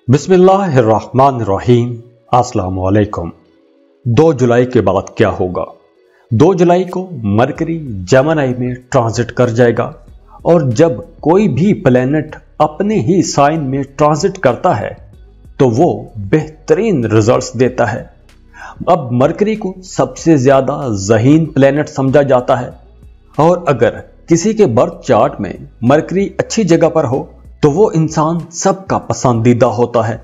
बिस्मिल्लाहिर्रहमानिर्रहीम। अस्सलाम वालेकुम। 2 जुलाई के बाद क्या होगा? 2 जुलाई को मरकरी जेमिनी में ट्रांजिट कर जाएगा और जब कोई भी प्लेनेट अपने ही साइन में ट्रांजिट करता है तो वो बेहतरीन रिजल्ट्स देता है। अब मरकरी को सबसे ज्यादा ज़हीन प्लेनेट समझा जाता है और अगर किसी के बर्थ चार्ट में मरकरी अच्छी जगह पर हो तो वो इंसान सबका पसंदीदा होता है।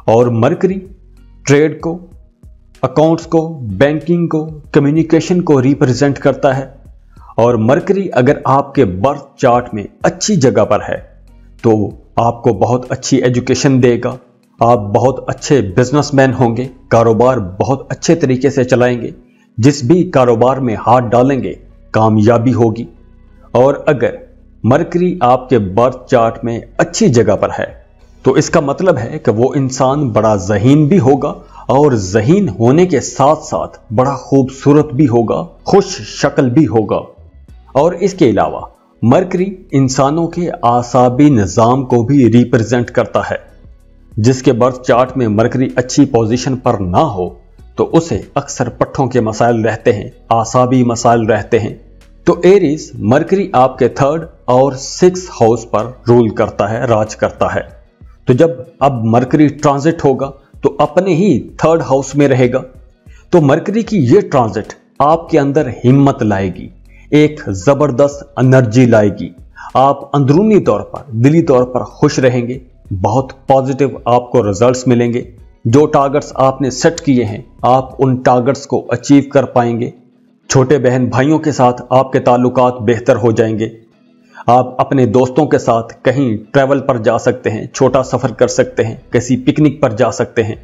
और मरकरी ट्रेड को, अकाउंट्स को, बैंकिंग को, कम्युनिकेशन को रिप्रेजेंट करता है। और मरकरी अगर आपके बर्थ चार्ट में अच्छी जगह पर है तो आपको बहुत अच्छी एजुकेशन देगा, आप बहुत अच्छे बिजनेसमैन होंगे, कारोबार बहुत अच्छे तरीके से चलाएंगे, जिस भी कारोबार में हाथ डालेंगे कामयाबी होगी। और अगर मरकरी आपके बर्थ चार्ट में अच्छी जगह पर है तो इसका मतलब है कि वो इंसान बड़ा ज़हीन भी होगा और ज़हीन होने के साथ साथ बड़ा खूबसूरत भी होगा, खुश शक्ल भी होगा। और इसके अलावा मरकरी इंसानों के आसाबी निज़ाम को भी रिप्रेजेंट करता है। जिसके बर्थ चार्ट में मरकरी अच्छी पोजीशन पर ना हो तो उसे अक्सर पट्ठों के मसाइल रहते हैं, आसाबी मसाइल रहते हैं। तो एरीज मरकरी आपके 3rd और 6th हाउस पर रूल करता है, राज करता है। तो जब अब मरकरी ट्रांजिट होगा तो अपने ही 3rd हाउस में रहेगा। तो मरकरी की ये ट्रांजिट आपके अंदर हिम्मत लाएगी, एक जबरदस्त एनर्जी लाएगी। आप अंदरूनी तौर पर, दिली तौर पर खुश रहेंगे, बहुत पॉजिटिव आपको रिजल्ट्स मिलेंगे। जो टारगेट्स आपने सेट किए हैं आप उन टारगेट्स को अचीव कर पाएंगे। छोटे बहन भाइयों के साथ आपके ताल्लुकात बेहतर हो जाएंगे। आप अपने दोस्तों के साथ कहीं ट्रैवल पर जा सकते हैं, छोटा सफर कर सकते हैं, किसी पिकनिक पर जा सकते हैं।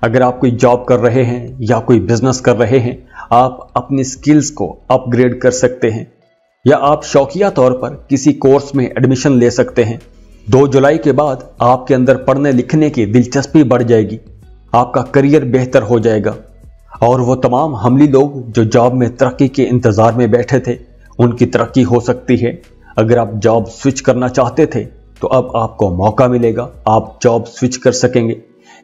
अगर आप कोई जॉब कर रहे हैं या कोई बिजनेस कर रहे हैं आप अपनी स्किल्स को अपग्रेड कर सकते हैं या आप शौकिया तौर पर किसी कोर्स में एडमिशन ले सकते हैं। 2 जुलाई के बाद आपके अंदर पढ़ने लिखने की दिलचस्पी बढ़ जाएगी, आपका करियर बेहतर हो जाएगा। और वो तमाम हमली लोग जो जॉब में तरक्की के इंतजार में बैठे थे उनकी तरक्की हो सकती है। अगर आप जॉब स्विच करना चाहते थे तो अब आपको मौका मिलेगा, आप जॉब स्विच कर सकेंगे।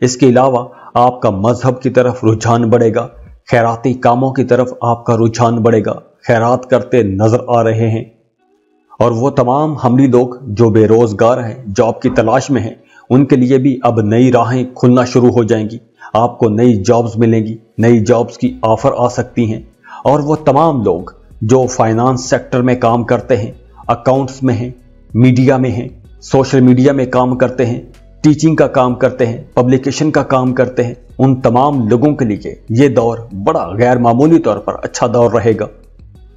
इसके अलावा आपका मजहब की तरफ रुझान बढ़ेगा, खैराती कामों की तरफ आपका रुझान बढ़ेगा, खैरात करते नजर आ रहे हैं। और वो तमाम हमली लोग जो बेरोजगार हैं, जॉब की तलाश में हैं, उनके लिए भी अब नई राहें खुलना शुरू हो जाएंगी। आपको नई जॉब्स मिलेंगी, नई जॉब्स की ऑफर आ सकती हैं। और वो तमाम लोग जो फाइनेंस सेक्टर में काम करते हैं, अकाउंट्स में हैं, मीडिया में हैं, सोशल मीडिया में काम करते हैं, टीचिंग का काम करते हैं, पब्लिकेशन का काम करते हैं, उन तमाम लोगों के लिए ये दौर बड़ा गैर मामूली तौर पर अच्छा दौर रहेगा।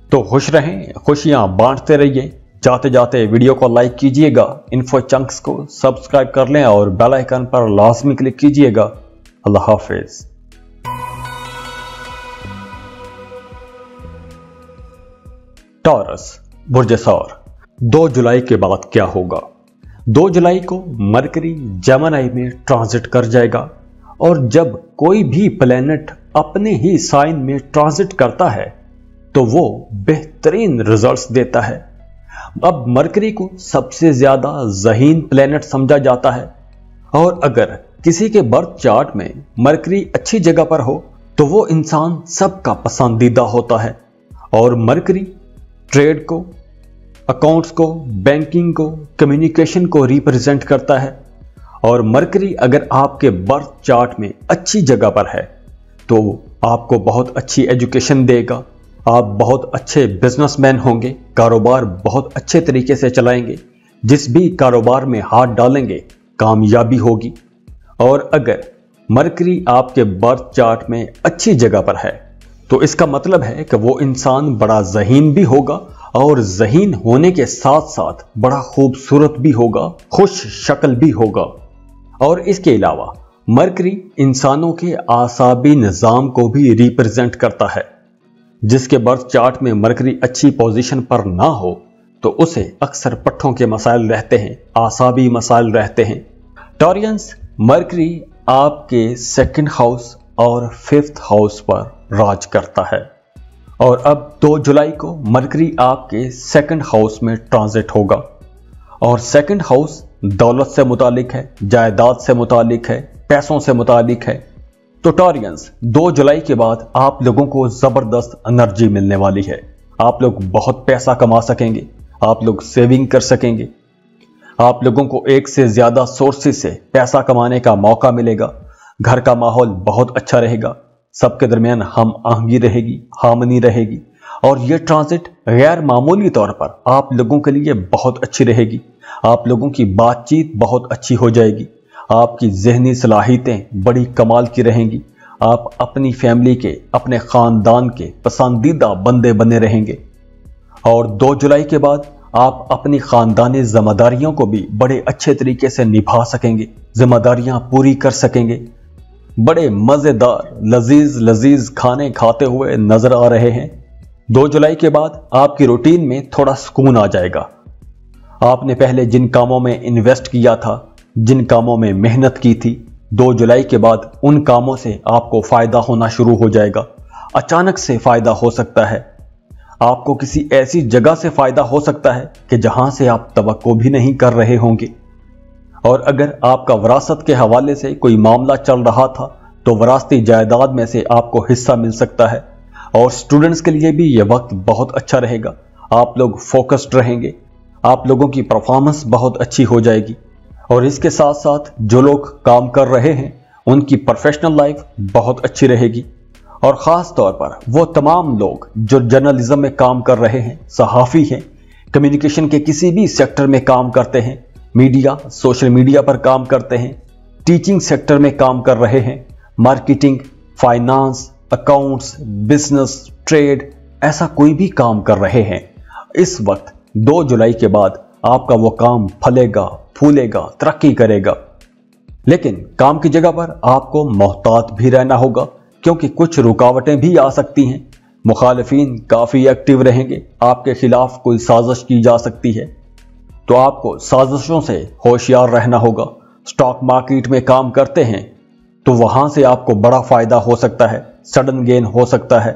तो खुश रहें, खुशियां बांटते रहिए। जाते जाते वीडियो को लाइक कीजिएगा, इन्फो चंक्स को सब्सक्राइब कर लें और बेल आइकन पर लाजमी क्लिक कीजिएगा। अल्लाह हाफिज। टॉरस बुर्ज सौर, 2 जुलाई के बाद क्या होगा? 2 जुलाई को मरकरी जेमिनी में ट्रांजिट कर जाएगा और जब कोई भी प्लेनेट अपने ही साइन में ट्रांजिट करता है तो वो बेहतरीन रिजल्ट्स देता है। अब मरकरी को सबसे ज्यादा ज़हीन प्लेनेट समझा जाता है और अगर किसी के बर्थ चार्ट में मरकरी अच्छी जगह पर हो तो वो इंसान सबका पसंदीदा होता है। और मरकरी ट्रेड को, अकाउंट्स को, बैंकिंग को, कम्युनिकेशन को रिप्रेजेंट करता है। और मरकरी अगर आपके बर्थ चार्ट में अच्छी जगह पर है तो आपको बहुत अच्छी एजुकेशन देगा, आप बहुत अच्छे बिजनेसमैन होंगे, कारोबार बहुत अच्छे तरीके से चलाएंगे, जिस भी कारोबार में हाथ डालेंगे कामयाबी होगी। और अगर मरकरी आपके बर्थ चार्ट में अच्छी जगह पर है तो इसका मतलब है कि वो इंसान बड़ा ज़हीन भी होगा और ज़हीन होने के साथ साथ बड़ा खूबसूरत भी होगा, खुश शक्ल भी होगा। और इसके अलावा मरकरी इंसानों के आसाबी निज़ाम को भी रिप्रेजेंट करता है। जिसके बर्थ चार्ट में मरकरी अच्छी पोजीशन पर ना हो तो उसे अक्सर पट्ठों के मसाइल रहते हैं, आसाबी मसाइल रहते हैं। टॉरियंस, मरकरी आपके 2nd हाउस और 5th हाउस पर राज करता है और अब 2 जुलाई को मरकरी आपके 2nd हाउस में ट्रांजिट होगा। और 2nd हाउस दौलत से मुतालिक है, जायदाद से मुतालिक है, पैसों से मुतालिक है। तो टॉरियंस, 2 जुलाई के बाद आप लोगों को जबरदस्त एनर्जी मिलने वाली है। आप लोग बहुत पैसा कमा सकेंगे, आप लोग सेविंग कर सकेंगे, आप लोगों को एक से ज्यादा सोर्सेज से पैसा कमाने का मौका मिलेगा। घर का माहौल बहुत अच्छा रहेगा, सबके दरमियान हम आहंगी रहेगी, हार्मनी रहेगी। और ये ट्रांजिट गैर मामूली तौर पर आप लोगों के लिए बहुत अच्छी रहेगी। आप लोगों की बातचीत बहुत अच्छी हो जाएगी, आपकी ज़हनी सलाहियतें बड़ी कमाल की रहेंगी। आप अपनी फैमिली के, अपने ख़ानदान के पसंदीदा बंदे बने रहेंगे। और 2 जुलाई के बाद आप अपनी ख़ानदानी जिम्मेदारियों को भी बड़े अच्छे तरीके से निभा सकेंगे, जिम्मेदारियां पूरी कर सकेंगे। बड़े मज़ेदार लजीज लजीज खाने खाते हुए नजर आ रहे हैं। 2 जुलाई के बाद आपकी रूटीन में थोड़ा सुकून आ जाएगा। आपने पहले जिन कामों में इन्वेस्ट किया था, जिन कामों में मेहनत की थी, 2 जुलाई के बाद उन कामों से आपको फायदा होना शुरू हो जाएगा। अचानक से फायदा हो सकता है, आपको किसी ऐसी जगह से फायदा हो सकता है कि जहां से आप तवक्को भी नहीं कर रहे होंगे। और अगर आपका विरासत के हवाले से कोई मामला चल रहा था तो विरासती जायदाद में से आपको हिस्सा मिल सकता है। और स्टूडेंट्स के लिए भी यह वक्त बहुत अच्छा रहेगा। आप लोग फोकस्ड रहेंगे, आप लोगों की परफॉर्मेंस बहुत अच्छी हो जाएगी। और इसके साथ साथ जो लोग काम कर रहे हैं उनकी प्रोफेशनल लाइफ बहुत अच्छी रहेगी। और ख़ास तौर पर वो तमाम लोग जो जर्नलिज्म में काम कर रहे हैं, सहाफ़ी हैं, कम्युनिकेशन के किसी भी सेक्टर में काम करते हैं, मीडिया, सोशल मीडिया पर काम करते हैं, टीचिंग सेक्टर में काम कर रहे हैं, marketing, finance, accounts, business, trade, ऐसा कोई भी काम कर रहे हैं, इस वक्त 2 जुलाई के बाद आपका वो काम फलेगा, फूलेगा, तरक्की करेगा। लेकिन काम की जगह पर आपको मोहतात भी रहना होगा, क्योंकि कुछ रुकावटें भी आ सकती हैं। मुखालिफिन काफ़ी एक्टिव रहेंगे, आपके खिलाफ कोई साजिश की जा सकती है, तो आपको साजिशों से होशियार रहना होगा। स्टॉक मार्केट में काम करते हैं तो वहां से आपको बड़ा फायदा हो सकता है, सडन गेन हो सकता है।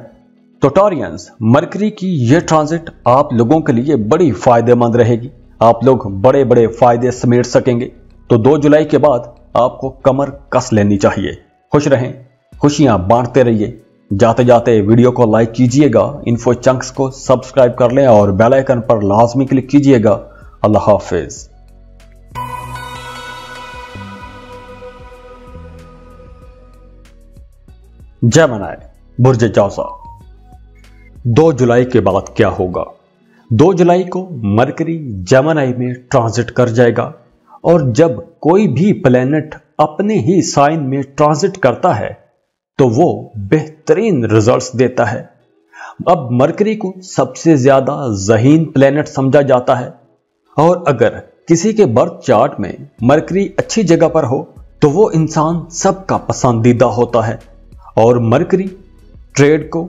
तो टॉरियंस, मरकरी की यह ट्रांजिट आप लोगों के लिए बड़ी फायदेमंद रहेगी। आप लोग बड़े बड़े फायदे समेट सकेंगे। तो 2 जुलाई के बाद आपको कमर कस लेनी चाहिए। खुश रहें, खुशियां बांटते रहिए। जाते जाते वीडियो को लाइक कीजिएगा, इन्फो चंक्स को सब्सक्राइब कर लें और बेल आइकन पर लाजमी क्लिक कीजिएगा। अल्लाह हाफिज। जेमिनी, बुर्ज जौज़ा। 2 जुलाई के बाद क्या होगा? 2 जुलाई को मरकरी जेमिनी में ट्रांजिट कर जाएगा। और जब कोई भी प्लेनेट अपने ही साइन में ट्रांजिट करता है तो वो बेहतरीन रिजल्ट्स देता है। अब मरकरी को सबसे ज्यादा ज़हीन प्लेनेट समझा जाता है। और अगर किसी के बर्थ चार्ट में मरकरी अच्छी जगह पर हो तो वो इंसान सबका पसंदीदा होता है। और मरकरी ट्रेड को,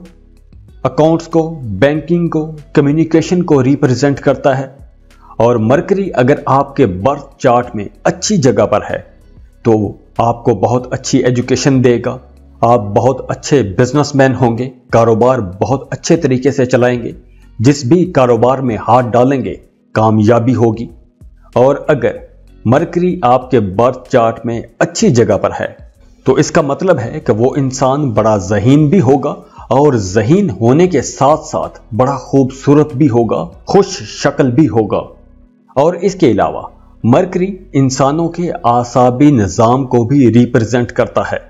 अकाउंट्स को, बैंकिंग को, कम्युनिकेशन को रिप्रेजेंट करता है। और मरकरी अगर आपके बर्थ चार्ट में अच्छी जगह पर है तो आपको बहुत अच्छी एजुकेशन देगा, आप बहुत अच्छे बिजनेसमैन होंगे, कारोबार बहुत अच्छे तरीके से चलाएंगे, जिस भी कारोबार में हाथ डालेंगे कामयाबी होगी। और अगर मरकरी आपके बर्थ चार्ट में अच्छी जगह पर है तो इसका मतलब है कि वो इंसान बड़ा ज़हीन भी होगा और ज़हीन होने के साथ साथ बड़ा खूबसूरत भी होगा, खुश शक्ल भी होगा। और इसके अलावा मरकरी इंसानों के आसाबी निज़ाम को भी रिप्रेजेंट करता है।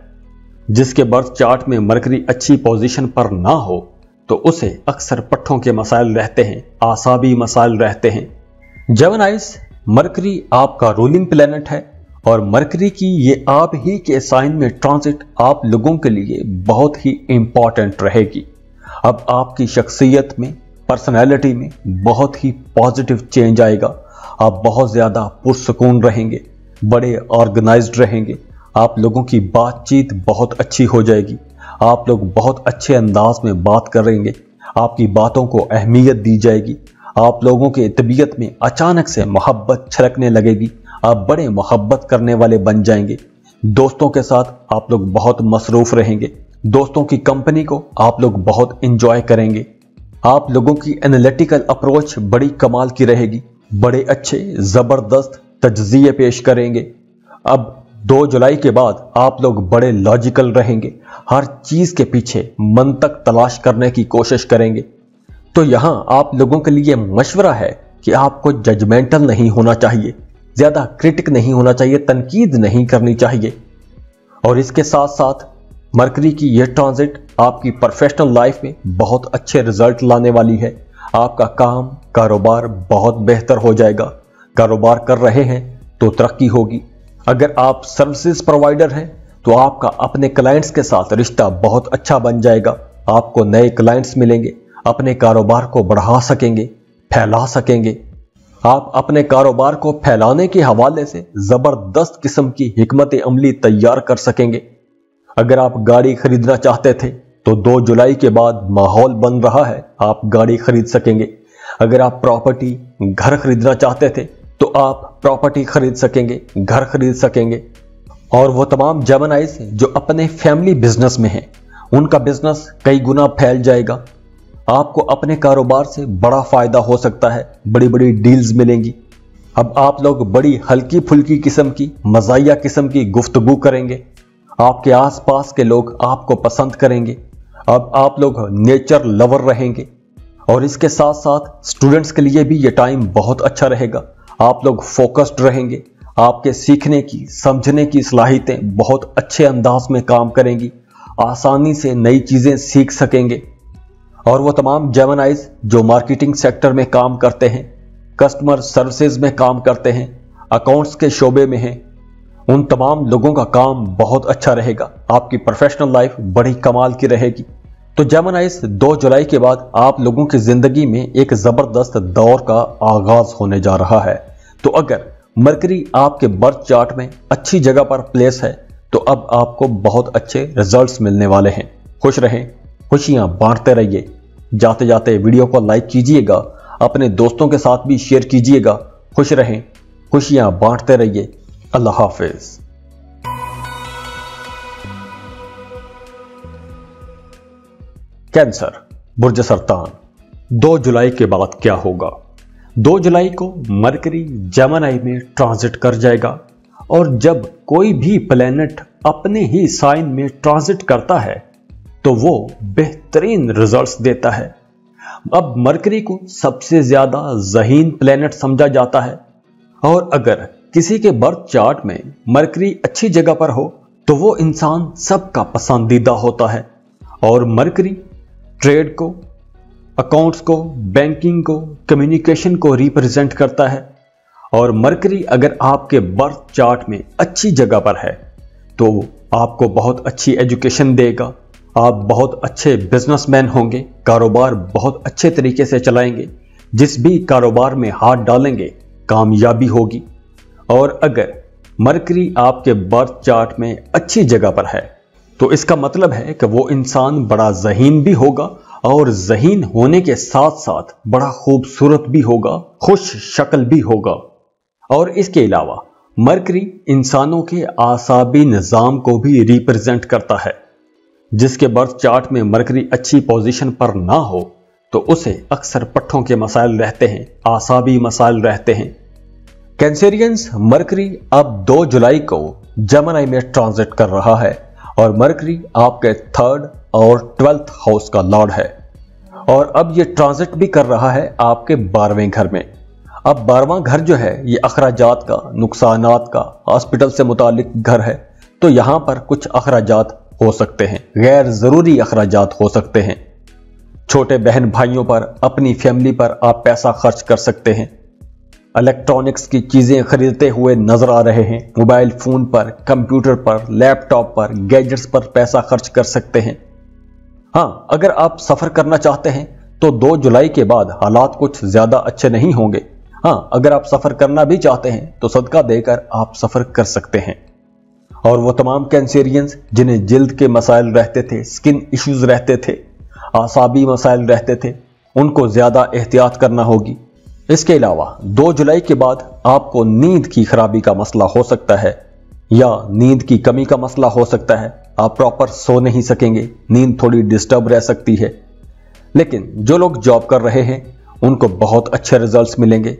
जिसके बर्थ चार्ट में मरकरी अच्छी पोजीशन पर ना हो तो उसे अक्सर पट्ठों के मसाइल रहते हैं, आसाबी मसाइल रहते हैं। जेमिनीज़, मरकरी आपका रूलिंग प्लेनेट है और मरकरी की ये आप ही के साइन में ट्रांजिट आप लोगों के लिए बहुत ही इंपॉर्टेंट रहेगी। अब आपकी शख्सियत में, पर्सनैलिटी में बहुत ही पॉजिटिव चेंज आएगा। आप बहुत ज़्यादा पुरसुकून रहेंगे, बड़े ऑर्गेनाइज्ड रहेंगे, आप लोगों की बातचीत बहुत अच्छी हो जाएगी, आप लोग बहुत अच्छे अंदाज में बात करेंगे, आपकी बातों को अहमियत दी जाएगी, आप लोगों के तबीयत में अचानक से मोहब्बत छलकने लगेगी, आप बड़े मोहब्बत करने वाले बन जाएंगे। दोस्तों के साथ आप लोग बहुत मसरूफ रहेंगे, दोस्तों की कंपनी को आप लोग बहुत इंजॉय करेंगे। आप लोगों की एनालिटिकल अप्रोच बड़ी कमाल की रहेगी, बड़े अच्छे ज़बरदस्त तज्जिए पेश करेंगे। अब 2 जुलाई के बाद आप लोग बड़े लॉजिकल रहेंगे, हर चीज के पीछे मंतक तलाश करने की कोशिश करेंगे। तो यहां आप लोगों के लिए मशवरा है कि आपको जजमेंटल नहीं होना चाहिए, ज्यादा क्रिटिक नहीं होना चाहिए, तनकीद नहीं करनी चाहिए। और इसके साथ साथ मरकरी की यह ट्रांजिट आपकी प्रोफेशनल लाइफ में बहुत अच्छे रिजल्ट लाने वाली है। आपका काम कारोबार बहुत बेहतर हो जाएगा। कारोबार कर रहे हैं तो तरक्की होगी। अगर आप सर्विसेज प्रोवाइडर हैं तो आपका अपने क्लाइंट्स के साथ रिश्ता बहुत अच्छा बन जाएगा। आपको नए क्लाइंट्स मिलेंगे, अपने कारोबार को बढ़ा सकेंगे, फैला सकेंगे। आप अपने कारोबार को फैलाने के हवाले से जबरदस्त किस्म की हिकमत अमली तैयार कर सकेंगे। अगर आप गाड़ी खरीदना चाहते थे तो 2 जुलाई के बाद माहौल बन रहा है, आप गाड़ी खरीद सकेंगे। अगर आप प्रॉपर्टी घर खरीदना चाहते थे तो आप प्रॉपर्टी खरीद सकेंगे, घर खरीद सकेंगे। और वो तमाम जेमिनाइज जो अपने फैमिली बिजनेस में हैं, उनका बिजनेस कई गुना फैल जाएगा। आपको अपने कारोबार से बड़ा फायदा हो सकता है, बड़ी बड़ी डील्स मिलेंगी। अब आप लोग बड़ी हल्की फुल्की किस्म की, मजाया किस्म की गुफ्तगू करेंगे। आपके आसपास के लोग आपको पसंद करेंगे। अब आप लोग नेचर लवर रहेंगे। और इसके साथ साथ स्टूडेंट्स के लिए भी ये टाइम बहुत अच्छा रहेगा। आप लोग फोकस्ड रहेंगे। आपके सीखने की, समझने की सलाहियतें बहुत अच्छे अंदाज में काम करेंगी। आसानी से नई चीजें सीख सकेंगे। और वो तमाम जेमिनाइज जो मार्केटिंग सेक्टर में काम करते हैं, कस्टमर सर्विसेज में काम करते हैं, अकाउंट्स के शोबे में हैं, उन तमाम लोगों का काम बहुत अच्छा रहेगा। आपकी प्रोफेशनल लाइफ बड़ी कमाल की रहेगी। तो जेमिनाइज 2 जुलाई के बाद आप लोगों की जिंदगी में एक जबरदस्त दौर का आगाज होने जा रहा है। तो अगर मरकरी आपके बर्थ चार्ट में अच्छी जगह पर प्लेस है तो अब आपको बहुत अच्छे रिजल्ट्स मिलने वाले हैं। खुश रहें, खुशियां बांटते रहिए। जाते जाते वीडियो को लाइक कीजिएगा, अपने दोस्तों के साथ भी शेयर कीजिएगा। खुश रहें, खुशियां बांटते रहिए। अल्लाह हाफिज। कैंसर, बुर्ज सरतान, 2 जुलाई के बाद क्या होगा? 2 जुलाई को मरकरी जेमिनी में ट्रांजिट कर जाएगा। और जब कोई भी प्लेनेट अपने ही साइन में ट्रांजिट करता है तो वो बेहतरीन रिजल्ट्स देता है। अब मरकरी को सबसे ज्यादा ज़हीन प्लेनेट समझा जाता है। और अगर किसी के बर्थ चार्ट में मरकरी अच्छी जगह पर हो तो वो इंसान सबका पसंदीदा होता है। और मरकरी ट्रेड को, अकाउंट्स को, बैंकिंग को, कम्युनिकेशन को रिप्रेजेंट करता है। और मरकरी अगर आपके बर्थ चार्ट में अच्छी जगह पर है तो आपको बहुत अच्छी एजुकेशन देगा। आप बहुत अच्छे बिजनेसमैन होंगे, कारोबार बहुत अच्छे तरीके से चलाएंगे। जिस भी कारोबार में हाथ डालेंगे कामयाबी होगी। और अगर मरकरी आपके बर्थ चार्ट में अच्छी जगह पर है तो इसका मतलब है कि वो इंसान बड़ा ज़हीन भी होगा और ज़हीन होने के साथ साथ बड़ा खूबसूरत भी होगा, खुश शक्ल भी होगा। और इसके अलावा मरकरी इंसानों के आसाबी निज़ाम को भी रिप्रेजेंट करता है। जिसके बर्थ चार्ट में मरकरी अच्छी पोजीशन पर ना हो तो उसे अक्सर पट्ठों के मसाइल रहते हैं, आसाबी मसाइल रहते हैं। कैंसेरियंस, मरकरी अब 2 जुलाई को जेमिनी में ट्रांजिट कर रहा है। और मरकरी आपके 3rd और 12th हाउस का लॉर्ड है। और अब ये ट्रांजिट भी कर रहा है आपके 12वें घर में। अब 12वां घर जो है ये अखराजात का, नुकसानात का, हॉस्पिटल से मुतालिक घर है। तो यहां पर कुछ अखराजात हो सकते हैं, गैर जरूरी अखराजात हो सकते हैं। छोटे बहन भाइयों पर, अपनी फैमिली पर आप पैसा खर्च कर सकते हैं। इलेक्ट्रॉनिक्स की चीजें खरीदते हुए नजर आ रहे हैं। मोबाइल फोन पर, कंप्यूटर पर, लैपटॉप पर, गैजेट्स पर पैसा खर्च कर सकते हैं। हाँ, अगर आप सफर करना चाहते हैं तो 2 जुलाई के बाद हालात कुछ ज्यादा अच्छे नहीं होंगे। हाँ, अगर आप सफर करना भी चाहते हैं तो सदका देकर आप सफर कर सकते हैं। और वो तमाम कैंसेरियंस जिन्हें जिल्द के मसाइल रहते थे, स्किन इश्यूज रहते थे, आसाबी मसाइल रहते थे, उनको ज्यादा एहतियात करना होगी। इसके अलावा 2 जुलाई के बाद आपको नींद की खराबी का मसला हो सकता है या नींद की कमी का मसला हो सकता है। आप प्रॉपर सो नहीं सकेंगे, नींद थोड़ी डिस्टर्ब रह सकती है। लेकिन जो लोग जॉब कर रहे हैं उनको बहुत अच्छे रिजल्ट्स मिलेंगे।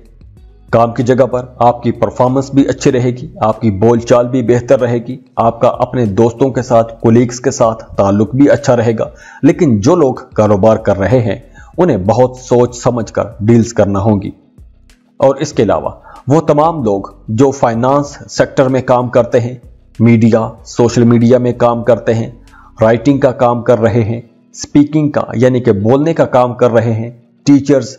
काम की जगह पर आपकी परफॉर्मेंस भी अच्छी रहेगी, आपकी बोलचाल भी बेहतर रहेगी, आपका अपने दोस्तों के साथ, कोलीग्स के साथ ताल्लुक भी अच्छा रहेगा। लेकिन जो लोग कारोबार कर रहे हैं उन्हें बहुत सोच समझ कर डील्स करना होगी। और इसके अलावा वो तमाम लोग जो फाइनेंस सेक्टर में काम करते हैं, मीडिया, सोशल मीडिया में काम करते हैं, राइटिंग का काम कर रहे हैं, स्पीकिंग का यानी कि बोलने का काम कर रहे हैं, टीचर्स,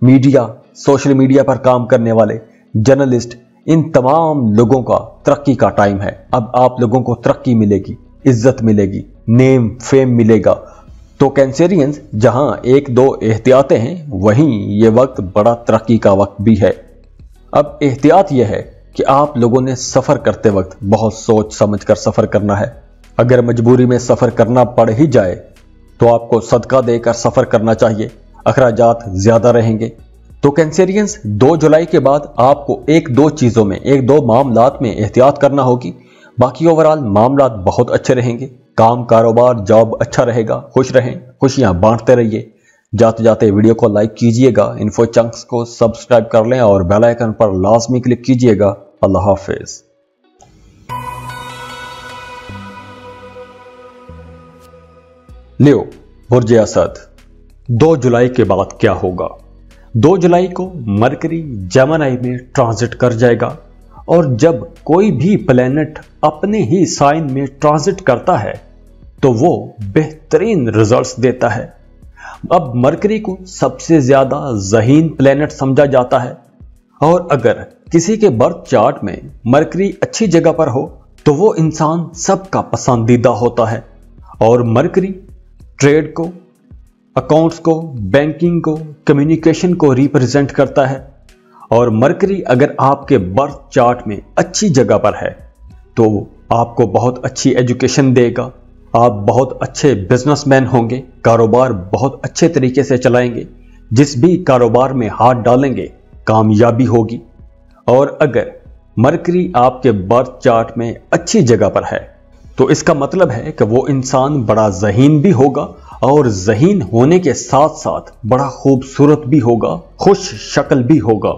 मीडिया, सोशल मीडिया पर काम करने वाले, जर्नलिस्ट, इन तमाम लोगों का तरक्की का टाइम है। अब आप लोगों को तरक्की मिलेगी, इज्जत मिलेगी, नेम फेम मिलेगा। तो कैंसेरियंस जहां एक दो एहतियातें हैं, वहीं ये वक्त बड़ा तरक्की का वक्त भी है। अब एहतियात यह है कि आप लोगों ने सफर करते वक्त बहुत सोच समझ कर सफर करना है। अगर मजबूरी में सफर करना पड़ ही जाए तो आपको सदका देकर सफर करना चाहिए, अखराजात ज्यादा रहेंगे। तो कैंसेरियंस 2 जुलाई के बाद आपको एक दो चीजों में, एक दो मामलात में एहतियात करना होगी। बाकी ओवरऑल मामलात बहुत अच्छे रहेंगे, काम, कारोबार, जॉब अच्छा रहेगा। खुश रहें, खुशियां बांटते रहिए। जाते जाते वीडियो को लाइक कीजिएगा, इन्फो चंक्स को सब्सक्राइब कर लें और बेल आइकन पर लाजमी क्लिक कीजिएगा। अल्लाह हाफिज। लियो, बुर्ज असद, 2 जुलाई के बाद क्या होगा? 2 जुलाई को मरकरी जेमिनी में ट्रांजिट कर जाएगा और जब कोई भी प्लेनेट अपने ही साइन में ट्रांजिट करता है तो वो बेहतरीन रिजल्ट्स देता है। अब मरकरी को सबसे ज्यादा ज़हीन प्लेनेट समझा जाता है और अगर किसी के बर्थ चार्ट में मरकरी अच्छी जगह पर हो तो वो इंसान सबका पसंदीदा होता है। और मरकरी ट्रेड को, अकाउंट्स को, बैंकिंग को, कम्युनिकेशन को रिप्रेजेंट करता है। और मरकरी अगर आपके बर्थ चार्ट में अच्छी जगह पर है तो आपको बहुत अच्छी एजुकेशन देगा, आप बहुत अच्छे बिजनेसमैन होंगे, कारोबार बहुत अच्छे तरीके से चलाएंगे, जिस भी कारोबार में हाथ डालेंगे कामयाबी होगी। और अगर मरकरी आपके बर्थ चार्ट में अच्छी जगह पर है तो इसका मतलब है कि वो इंसान बड़ा ज़हीन भी होगा और ज़हीन होने के साथ साथ बड़ा खूबसूरत भी होगा, खुश शक्ल भी होगा।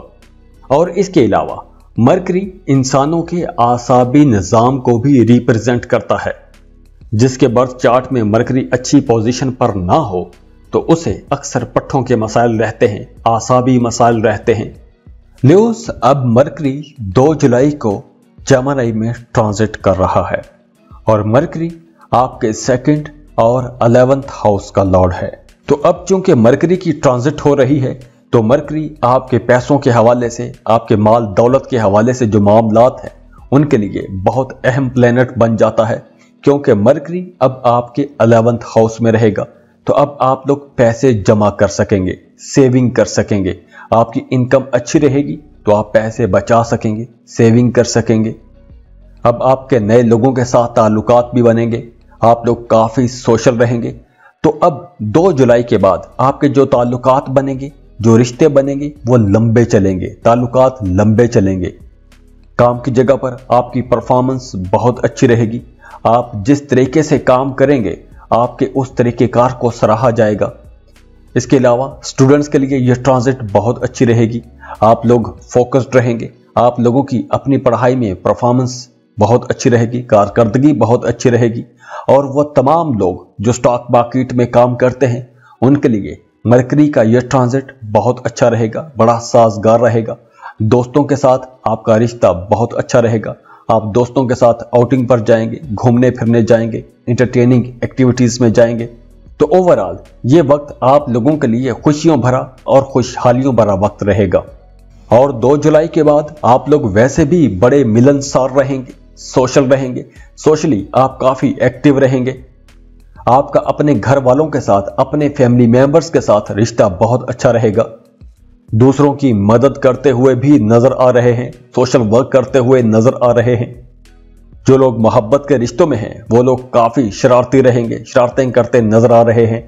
और इसके अलावा मरकरी इंसानों के आसाबी निज़ाम को भी रिप्रेजेंट करता है। जिसके बर्थ चार्ट में मरकरी अच्छी पोजीशन पर ना हो तो उसे अक्सर पट्ठों के मसाइल रहते हैं, आसाबी मसाइल रहते हैं। लियोस, अब मरकरी 2 जुलाई को जेमिनी में ट्रांजिट कर रहा है और मरकरी आपके 2nd और 11th हाउस का लॉर्ड है। तो अब चूंकि मरकरी की ट्रांजिट हो रही है तो मरकरी आपके पैसों के हवाले से, आपके माल दौलत के हवाले से जो मामलात हैं उनके लिए बहुत अहम प्लेनेट बन जाता है, क्योंकि मरकरी अब आपके 11th हाउस में रहेगा। तो अब आप लोग पैसे जमा कर सकेंगे, सेविंग कर सकेंगे, आपकी इनकम अच्छी रहेगी तो आप पैसे बचा सकेंगे, सेविंग कर सकेंगे। अब आपके नए लोगों के साथ ताल्लुकात भी बनेंगे, आप लोग काफी सोशल रहेंगे। तो अब 2 जुलाई के बाद आपके जो ताल्लुकात बनेंगे, जो रिश्ते बनेंगे वो लंबे चलेंगे, ताल्लुकात लंबे चलेंगे। काम की जगह पर आपकी परफॉर्मेंस बहुत अच्छी रहेगी, आप जिस तरीके से काम करेंगे आपके उस तरीकेकार को सराहा जाएगा। इसके अलावा स्टूडेंट्स के लिए यह ट्रांजिट बहुत अच्छी रहेगी, आप लोग फोकस्ड रहेंगे, आप लोगों की अपनी पढ़ाई में परफॉर्मेंस बहुत अच्छी रहेगी, कारकर्दगी बहुत अच्छी रहेगी। और वह तमाम लोग जो स्टॉक मार्केट में काम करते हैं उनके लिए मरकरी का यह ट्रांजिट बहुत अच्छा रहेगा, बड़ा साजगार रहेगा। दोस्तों के साथ आपका रिश्ता बहुत अच्छा रहेगा, आप दोस्तों के साथ आउटिंग पर जाएंगे, घूमने फिरने जाएंगे, इंटरटेनिंग एक्टिविटीज में जाएंगे। तो ओवरऑल ये वक्त आप लोगों के लिए खुशियों भरा और खुशहालियों भरा वक्त रहेगा। और 2 जुलाई के बाद आप लोग वैसे भी बड़े मिलनसार रहेंगे, सोशल रहेंगे, सोशली आप काफी एक्टिव रहेंगे। आपका अपने घर वालों के साथ, अपने फैमिली मेंबर्स के साथ रिश्ता बहुत अच्छा रहेगा। दूसरों की मदद करते हुए भी नजर आ रहे हैं, सोशल वर्क करते हुए नजर आ रहे हैं। जो लोग मोहब्बत के रिश्तों में हैं वो लोग काफी शरारती रहेंगे, शरारतें करते नजर आ रहे हैं।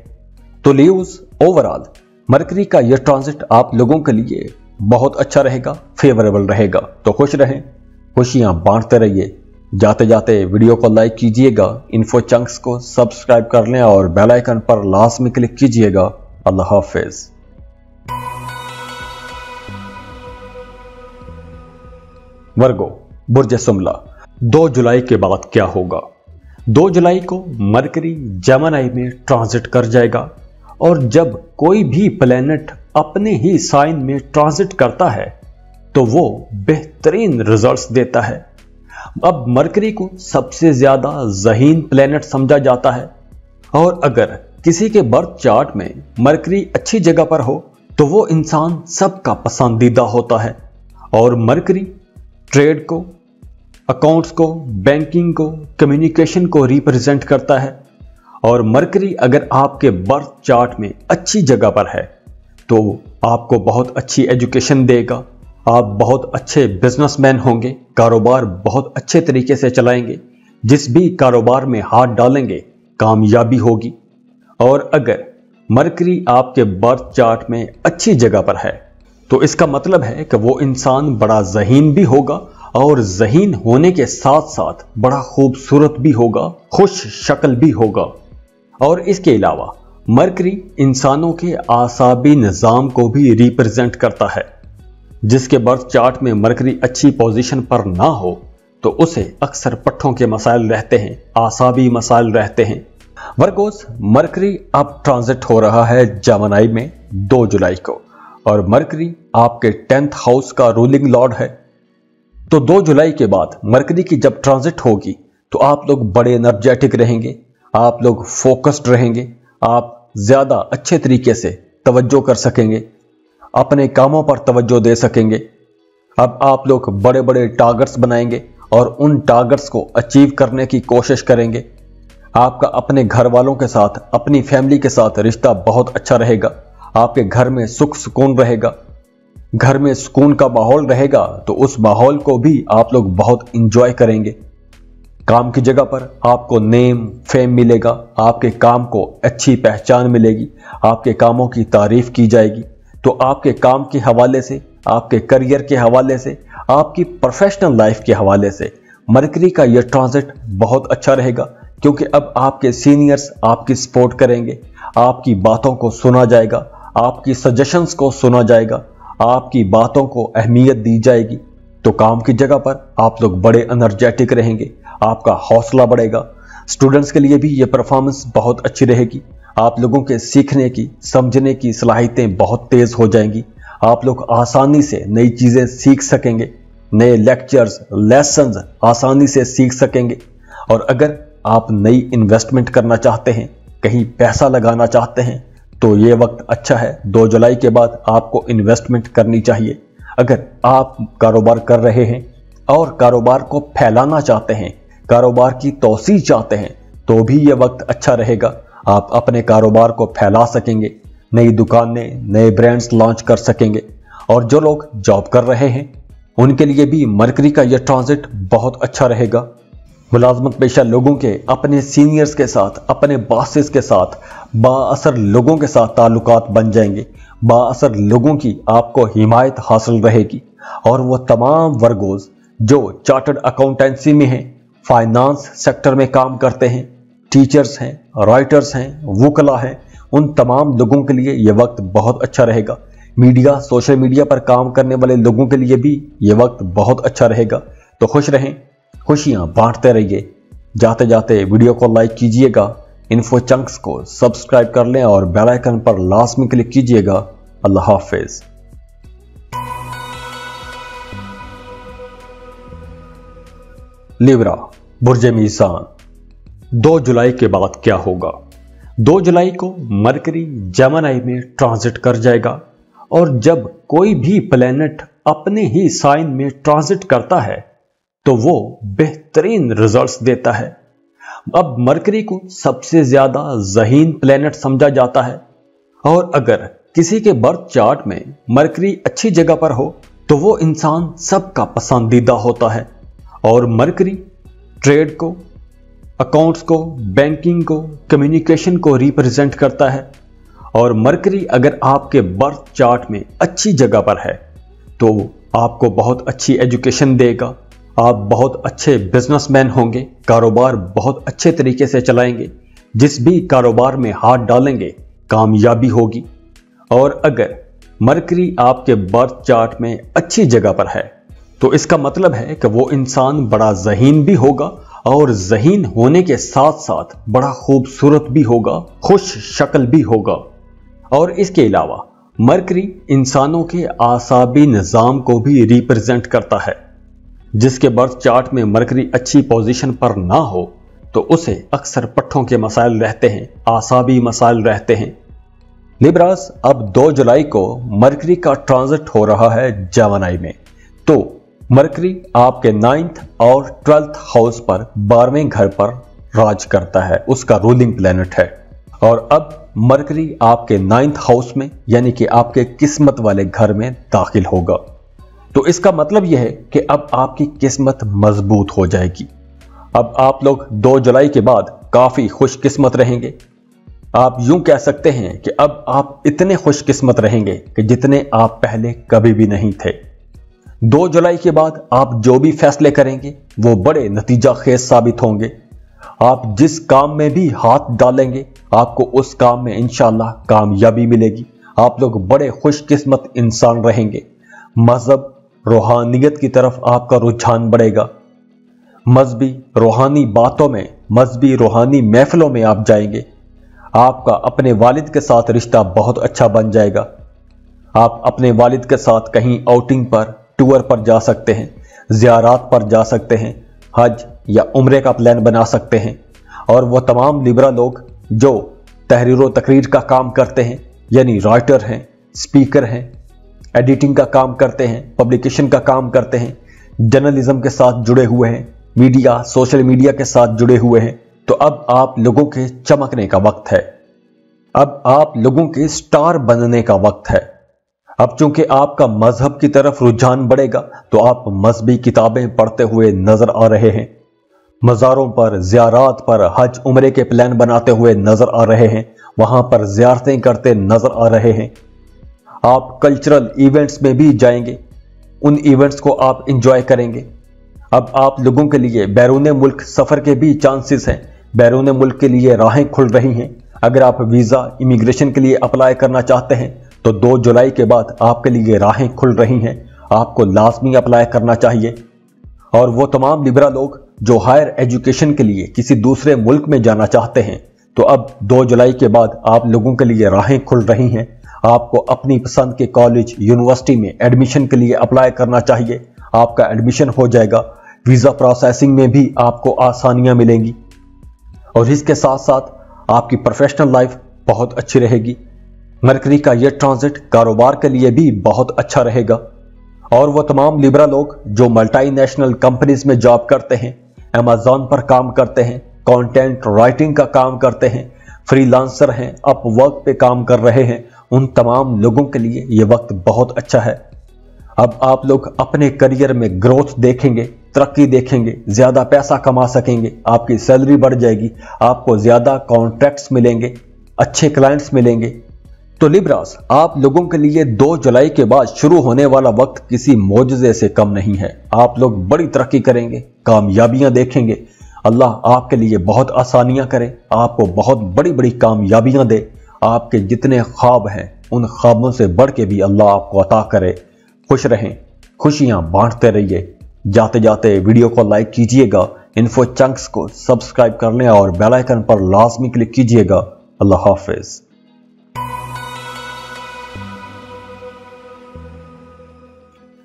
तो लियोस, ओवरऑल मरकरी का यह ट्रांजिट आप लोगों के लिए बहुत अच्छा रहेगा, फेवरेबल रहेगा। तो खुश रहें, खुशियां बांटते रहिए। जाते जाते वीडियो को लाइक कीजिएगा, इन्फो चंक्स को सब्सक्राइब कर लें और बेल आइकन पर लाजमी क्लिक कीजिएगा। अल्लाह हाफिज। वर्गो बुर्ज सुमला, 2 जुलाई के बाद क्या होगा? 2 जुलाई को मरकरी जेमिनी में ट्रांजिट कर जाएगा और जब कोई भी प्लेनेट अपने ही साइन में ट्रांजिट करता है तो वो बेहतरीन रिजल्ट्स देता है। अब मरकरी को सबसे ज्यादा ज़हीन प्लेनेट समझा जाता है और अगर किसी के बर्थ चार्ट में मरकरी अच्छी जगह पर हो तो वो इंसान सबका पसंदीदा होता है। और मरकरी ट्रेड को, अकाउंट्स को, बैंकिंग को, कम्युनिकेशन को रिप्रेजेंट करता है। और मरकरी अगर आपके बर्थ चार्ट में अच्छी जगह पर है तो आपको बहुत अच्छी एजुकेशन देगा, आप बहुत अच्छे बिजनेसमैन होंगे, कारोबार बहुत अच्छे तरीके से चलाएंगे, जिस भी कारोबार में हाथ डालेंगे कामयाबी होगी। और अगर मरकरी आपके बर्थ चार्ट में अच्छी जगह पर है तो इसका मतलब है कि वो इंसान बड़ा ज़हीन भी होगा और ज़हीन होने के साथ साथ बड़ा खूबसूरत भी होगा, खुश शक्ल भी होगा। और इसके अलावा मरकरी इंसानों के आसाबी निज़ाम को भी रिप्रेजेंट करता है। जिसके बर्थ चार्ट में मरकरी अच्छी पोजीशन पर ना हो तो उसे अक्सर पट्ठों के मसाइल रहते हैं, आसाबी मसाइल रहते हैं। वर्गोस, मरकरी अब ट्रांजिट हो रहा है जेमिनी में 2 जुलाई को और मरकरी आपके 10th हाउस का रूलिंग लॉर्ड है। तो 2 जुलाई के बाद मरकरी की जब ट्रांजिट होगी तो आप लोग बड़े एनर्जेटिक रहेंगे, आप लोग फोकस्ड रहेंगे, आप ज्यादा अच्छे तरीके से तवज्जो कर सकेंगे, अपने कामों पर तवज्जो दे सकेंगे। अब आप लोग बड़े बड़े टारगेट्स बनाएंगे और उन टारगेट्स को अचीव करने की कोशिश करेंगे। आपका अपने घर वालों के साथ, अपनी फैमिली के साथ रिश्ता बहुत अच्छा रहेगा, आपके घर में सुख सुकून रहेगा, घर में सुकून का माहौल रहेगा तो उस माहौल को भी आप लोग बहुत इंजॉय करेंगे। काम की जगह पर आपको नेम फेम मिलेगा, आपके काम को अच्छी पहचान मिलेगी, आपके कामों की तारीफ की जाएगी। तो आपके काम के हवाले से, आपके करियर के हवाले से, आपकी प्रोफेशनल लाइफ के हवाले से मरकरी का यह ट्रांजिट बहुत अच्छा रहेगा, क्योंकि अब आपके सीनियर्स आपकी सपोर्ट करेंगे, आपकी बातों को सुना जाएगा, आपकी सजेशंस को सुना जाएगा, आपकी बातों को अहमियत दी जाएगी। तो काम की जगह पर आप लोग बड़े एनर्जेटिक रहेंगे, आपका हौसला बढ़ेगा। स्टूडेंट्स के लिए भी ये परफॉर्मेंस बहुत अच्छी रहेगी, आप लोगों के सीखने की, समझने की सलाहियतें बहुत तेज हो जाएंगी, आप लोग आसानी से नई चीजें सीख सकेंगे, नए लेक्चर्स, लेसन्स आसानी से सीख सकेंगे। और अगर आप नई इन्वेस्टमेंट करना चाहते हैं, कहीं पैसा लगाना चाहते हैं तो ये वक्त अच्छा है। 2 जुलाई के बाद आपको इन्वेस्टमेंट करनी चाहिए। अगर आप कारोबार कर रहे हैं और कारोबार को फैलाना चाहते हैं, कारोबार की तौसीह चाहते हैं तो भी ये वक्त अच्छा रहेगा। आप अपने कारोबार को फैला सकेंगे, नई दुकानें, नए ब्रांड्स लॉन्च कर सकेंगे। और जो लोग जॉब कर रहे हैं उनके लिए भी मरकरी का यह ट्रांजिट बहुत अच्छा रहेगा। मुलाजमत पेशा लोगों के अपने सीनियर्स के साथ, अपने बॉसेस के साथ, बाअसर लोगों के साथ ताल्लुकात बन जाएंगे, बाअसर लोगों की आपको हिमायत हासिल रहेगी। और वो तमाम वर्गोज जो चार्टर्ड अकाउंटेंसी में हैं, फाइनेंस सेक्टर में काम करते हैं, टीचर्स हैं, राइटर्स हैं, वुकला हैं, उन तमाम लोगों के लिए यह वक्त बहुत अच्छा रहेगा। मीडिया, सोशल मीडिया पर काम करने वाले लोगों के लिए भी यह वक्त बहुत अच्छा रहेगा। तो खुश रहें, खुशियां बांटते रहिए। जाते जाते वीडियो को लाइक कीजिएगा, इन्फो चंक्स को सब्सक्राइब कर लें और बेल आइकन पर लास्ट में क्लिक कीजिएगा। अल्लाह हाफिज। लिब्रा, बुर्ज मीज़ान, 2 जुलाई के बाद क्या होगा? 2 जुलाई को मरकरी जेमिनी में ट्रांजिट कर जाएगा और जब कोई भी प्लेनेट अपने ही साइन में ट्रांजिट करता है तो वो बेहतरीन रिजल्ट्स देता है। अब मरकरी को सबसे ज्यादा ज़हीन प्लेनेट समझा जाता है और अगर किसी के बर्थ चार्ट में मरकरी अच्छी जगह पर हो तो वो इंसान सबका पसंदीदा होता है। और मरकरी ट्रेड को, अकाउंट्स को, बैंकिंग को, कम्युनिकेशन को रिप्रेजेंट करता है। और मरकरी अगर आपके बर्थ चार्ट में अच्छी जगह पर है तो आपको बहुत अच्छी एजुकेशन देगा, आप बहुत अच्छे बिजनेसमैन होंगे, कारोबार बहुत अच्छे तरीके से चलाएंगे, जिस भी कारोबार में हाथ डालेंगे कामयाबी होगी। और अगर मरकरी आपके बर्थ चार्ट में अच्छी जगह पर है तो इसका मतलब है कि वो इंसान बड़ा ज़हीन भी होगा और ज़हीन होने के साथ साथ बड़ा खूबसूरत भी होगा, खुश शक्ल भी होगा। और इसके अलावा मरकरी इंसानों के आसाबी निज़ाम को भी रिप्रेजेंट करता है। जिसके बर्थ चार्ट में मरकरी अच्छी पोजीशन पर ना हो तो उसे अक्सर पट्ठों के मसाइल रहते हैं, आसाबी मसाइल रहते हैं। लिब्रास, अब 2 जुलाई को मरकरी का ट्रांजिट हो रहा है जेमिनी में। तो मरकरी आपके 9th और 12th हाउस पर 12वें घर पर राज करता है, उसका रूलिंग प्लेनेट है। और अब मरकरी आपके 9th हाउस में यानी कि आपके किस्मत वाले घर में दाखिल होगा। तो इसका मतलब यह है कि अब आपकी किस्मत मजबूत हो जाएगी। अब आप लोग 2 जुलाई के बाद काफी खुशकिस्मत रहेंगे। आप यूं कह सकते हैं कि अब आप इतने खुशकिस्मत रहेंगे कि जितने आप पहले कभी भी नहीं थे। 2 जुलाई के बाद आप जो भी फैसले करेंगे वो बड़े नतीजा खेज साबित होंगे। आप जिस काम में भी हाथ डालेंगे आपको उस काम में इंशाल्लाह कामयाबी मिलेगी। आप लोग बड़े खुशकिस्मत इंसान रहेंगे। मजहब, रूहानियत की तरफ आपका रुझान बढ़ेगा। मजहबी रूहानी बातों में, मजहबी रूहानी महफिलों में आप जाएंगे। आपका अपने वालिद के साथ रिश्ता बहुत अच्छा बन जाएगा। आप अपने वालिद के साथ कहीं आउटिंग पर, टूर पर जा सकते हैं, ज़ियारात पर जा सकते हैं, हज या उम्रे का प्लान बना सकते हैं। और वो तमाम लिब्रा लोग जो तहरीर व तकरीर का काम करते हैं, यानी राइटर हैं, स्पीकर हैं, एडिटिंग का काम करते हैं, पब्लिकेशन का काम करते हैं, जर्नलिज्म के साथ जुड़े हुए हैं, मीडिया, सोशल मीडिया के साथ जुड़े हुए हैं, तो अब आप लोगों के चमकने का वक्त है। अब आप लोगों के स्टार बनने का वक्त है। अब चूंकि आपका मजहब की तरफ रुझान बढ़ेगा तो आप मजहबी किताबें पढ़ते हुए नजर आ रहे हैं, मज़ारों पर, ज़ियारात पर, हज उम्रे के प्लान बनाते हुए नजर आ रहे हैं, वहां पर ज़ियारतें करते नजर आ रहे हैं। आप कल्चरल इवेंट्स में भी जाएंगे, उन इवेंट्स को आप इंजॉय करेंगे। अब आप लोगों के लिए बैरून मुल्क सफर के भी चांसेस हैं। बैरून मुल्क के लिए राहें खुल रही हैं। अगर आप वीजा, इमिग्रेशन के लिए अप्लाई करना चाहते हैं तो 2 जुलाई के बाद आपके लिए राहें खुल रही हैं। आपको लाजमी अप्लाई करना चाहिए। और वो तमाम लिब्रा लोग जो हायर एजुकेशन के लिए किसी दूसरे मुल्क में जाना चाहते हैं तो अब 2 जुलाई के बाद आप लोगों के लिए राहें खुल रही हैं। आपको अपनी पसंद के कॉलेज, यूनिवर्सिटी में एडमिशन के लिए अप्लाई करना चाहिए। आपका एडमिशन हो जाएगा। वीजा प्रोसेसिंग में भी आपको आसानियां मिलेंगी। और इसके साथ साथ आपकी प्रोफेशनल लाइफ बहुत अच्छी रहेगी। मरकरी का यह ट्रांजिट कारोबार के लिए भी बहुत अच्छा रहेगा। और वो तमाम लिब्रा लोग जो मल्टीनेशनल कंपनीज में जॉब करते हैं, अमेज़न पर काम करते हैं, कंटेंट राइटिंग का काम करते हैं, फ्रीलांसर हैं, अपवर्क पे काम कर रहे हैं, उन तमाम लोगों के लिए यह वक्त बहुत अच्छा है। अब आप लोग अपने करियर में ग्रोथ देखेंगे, तरक्की देखेंगे, ज्यादा पैसा कमा सकेंगे, आपकी सैलरी बढ़ जाएगी, आपको ज्यादा कॉन्ट्रैक्ट्स मिलेंगे, अच्छे क्लाइंट्स मिलेंगे। तो लिब्रास, आप लोगों के लिए 2 जुलाई के बाद शुरू होने वाला वक्त किसी मोजज़े से कम नहीं है। आप लोग बड़ी तरक्की करेंगे, कामयाबियां देखेंगे। अल्लाह आपके लिए बहुत आसानियां करे, आपको बहुत बड़ी बड़ी कामयाबियां दे। आपके जितने ख्वाब हैं उन ख्वाबों से बढ़ के भी अल्लाह आपको अता करे। खुश रहें, खुशियां बांटते रहिए। जाते जाते वीडियो को लाइक कीजिएगा, इन्फो चंक्स को सब्सक्राइब कर लें और बेल आइकन पर लाजमी क्लिक कीजिएगा। अल्लाह हाफिज।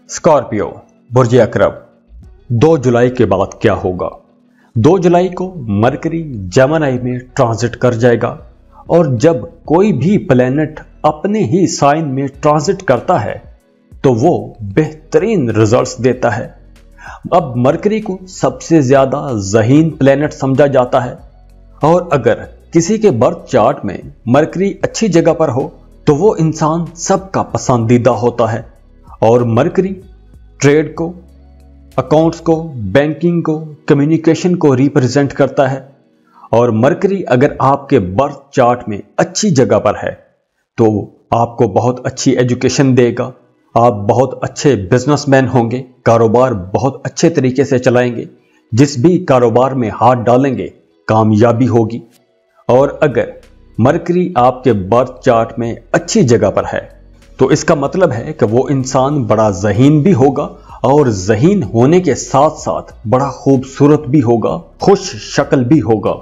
स्कॉर्पियो, बुर्ज अकरब, 2 जुलाई के बाद क्या होगा? 2 जुलाई को मरकरी जेमिनी में ट्रांजिट कर जाएगा। और जब कोई भी प्लेनेट अपने ही साइन में ट्रांजिट करता है तो वो बेहतरीन रिजल्ट्स देता है। अब मरकरी को सबसे ज्यादा ज़हीन प्लेनेट समझा जाता है। और अगर किसी के बर्थ चार्ट में मरकरी अच्छी जगह पर हो तो वो इंसान सबका पसंदीदा होता है। और मरकरी ट्रेड को, अकाउंट्स को, बैंकिंग को, कम्युनिकेशन को रिप्रेजेंट करता है। और मरकरी अगर आपके बर्थ चार्ट में अच्छी जगह पर है तो आपको बहुत अच्छी एजुकेशन देगा, आप बहुत अच्छे बिजनेसमैन होंगे, कारोबार बहुत अच्छे तरीके से चलाएंगे, जिस भी कारोबार में हाथ डालेंगे कामयाबी होगी। और अगर मरकरी आपके बर्थ चार्ट में अच्छी जगह पर है तो इसका मतलब है कि वो इंसान बड़ा ज़हीन भी होगा और ज़हीन होने के साथ साथ बड़ा खूबसूरत भी होगा, खुश शक्ल भी होगा।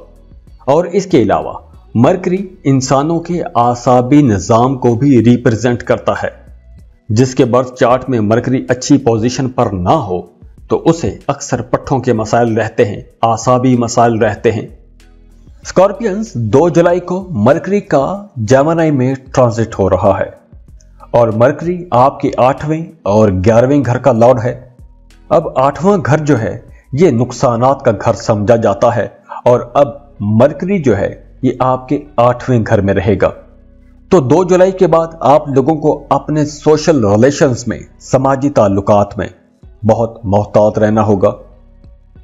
और इसके अलावा मरकरी इंसानों के आसाबी निज़ाम को भी रिप्रेजेंट करता है। जिसके बर्थ चार्ट में मरकरी अच्छी पोजीशन पर ना हो तो उसे अक्सर पट्ठों के मसाइल रहते हैं, आसाबी मसाइल रहते हैं। स्कॉर्पियंस 2 जुलाई को मरकरी का जेमिनी में ट्रांजिट हो रहा है और मरकरी आपके 8वें और 11वें घर का लॉर्ड है। अब 8वां घर जो है ये नुकसानात का घर समझा जाता है और अब मरकरी जो है ये आपके 8वें घर में रहेगा। तो 2 जुलाई के बाद आप लोगों को अपने सोशल रिलेशंस में, समाजी ताल्लुकात में बहुत मोहतात रहना होगा।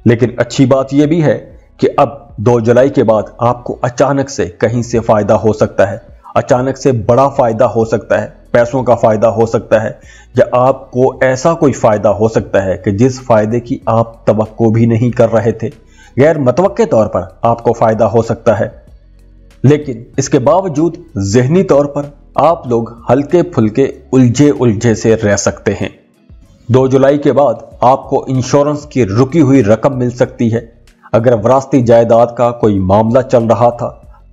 लेकिन अच्छी बात यह भी है कि अब 2 जुलाई के बाद आपको अचानक से कहीं से फायदा हो सकता है, अचानक से बड़ा फायदा हो सकता है, पैसों का फायदा हो सकता है, या आपको ऐसा कोई फायदा हो सकता है कि जिस फायदे की आप तवक्को भी नहीं कर रहे थे, गैर मतवक्के तौर पर आपको फायदा हो सकता है। लेकिन इसके बावजूद ज़हनी तौर पर आप लोग हल्के फुल्के उलझे उलझे से रह सकते हैं। 2 जुलाई के बाद आपको इंश्योरेंस की रुकी हुई रकम मिल सकती है। अगर विरासती जायदाद का कोई मामला चल रहा था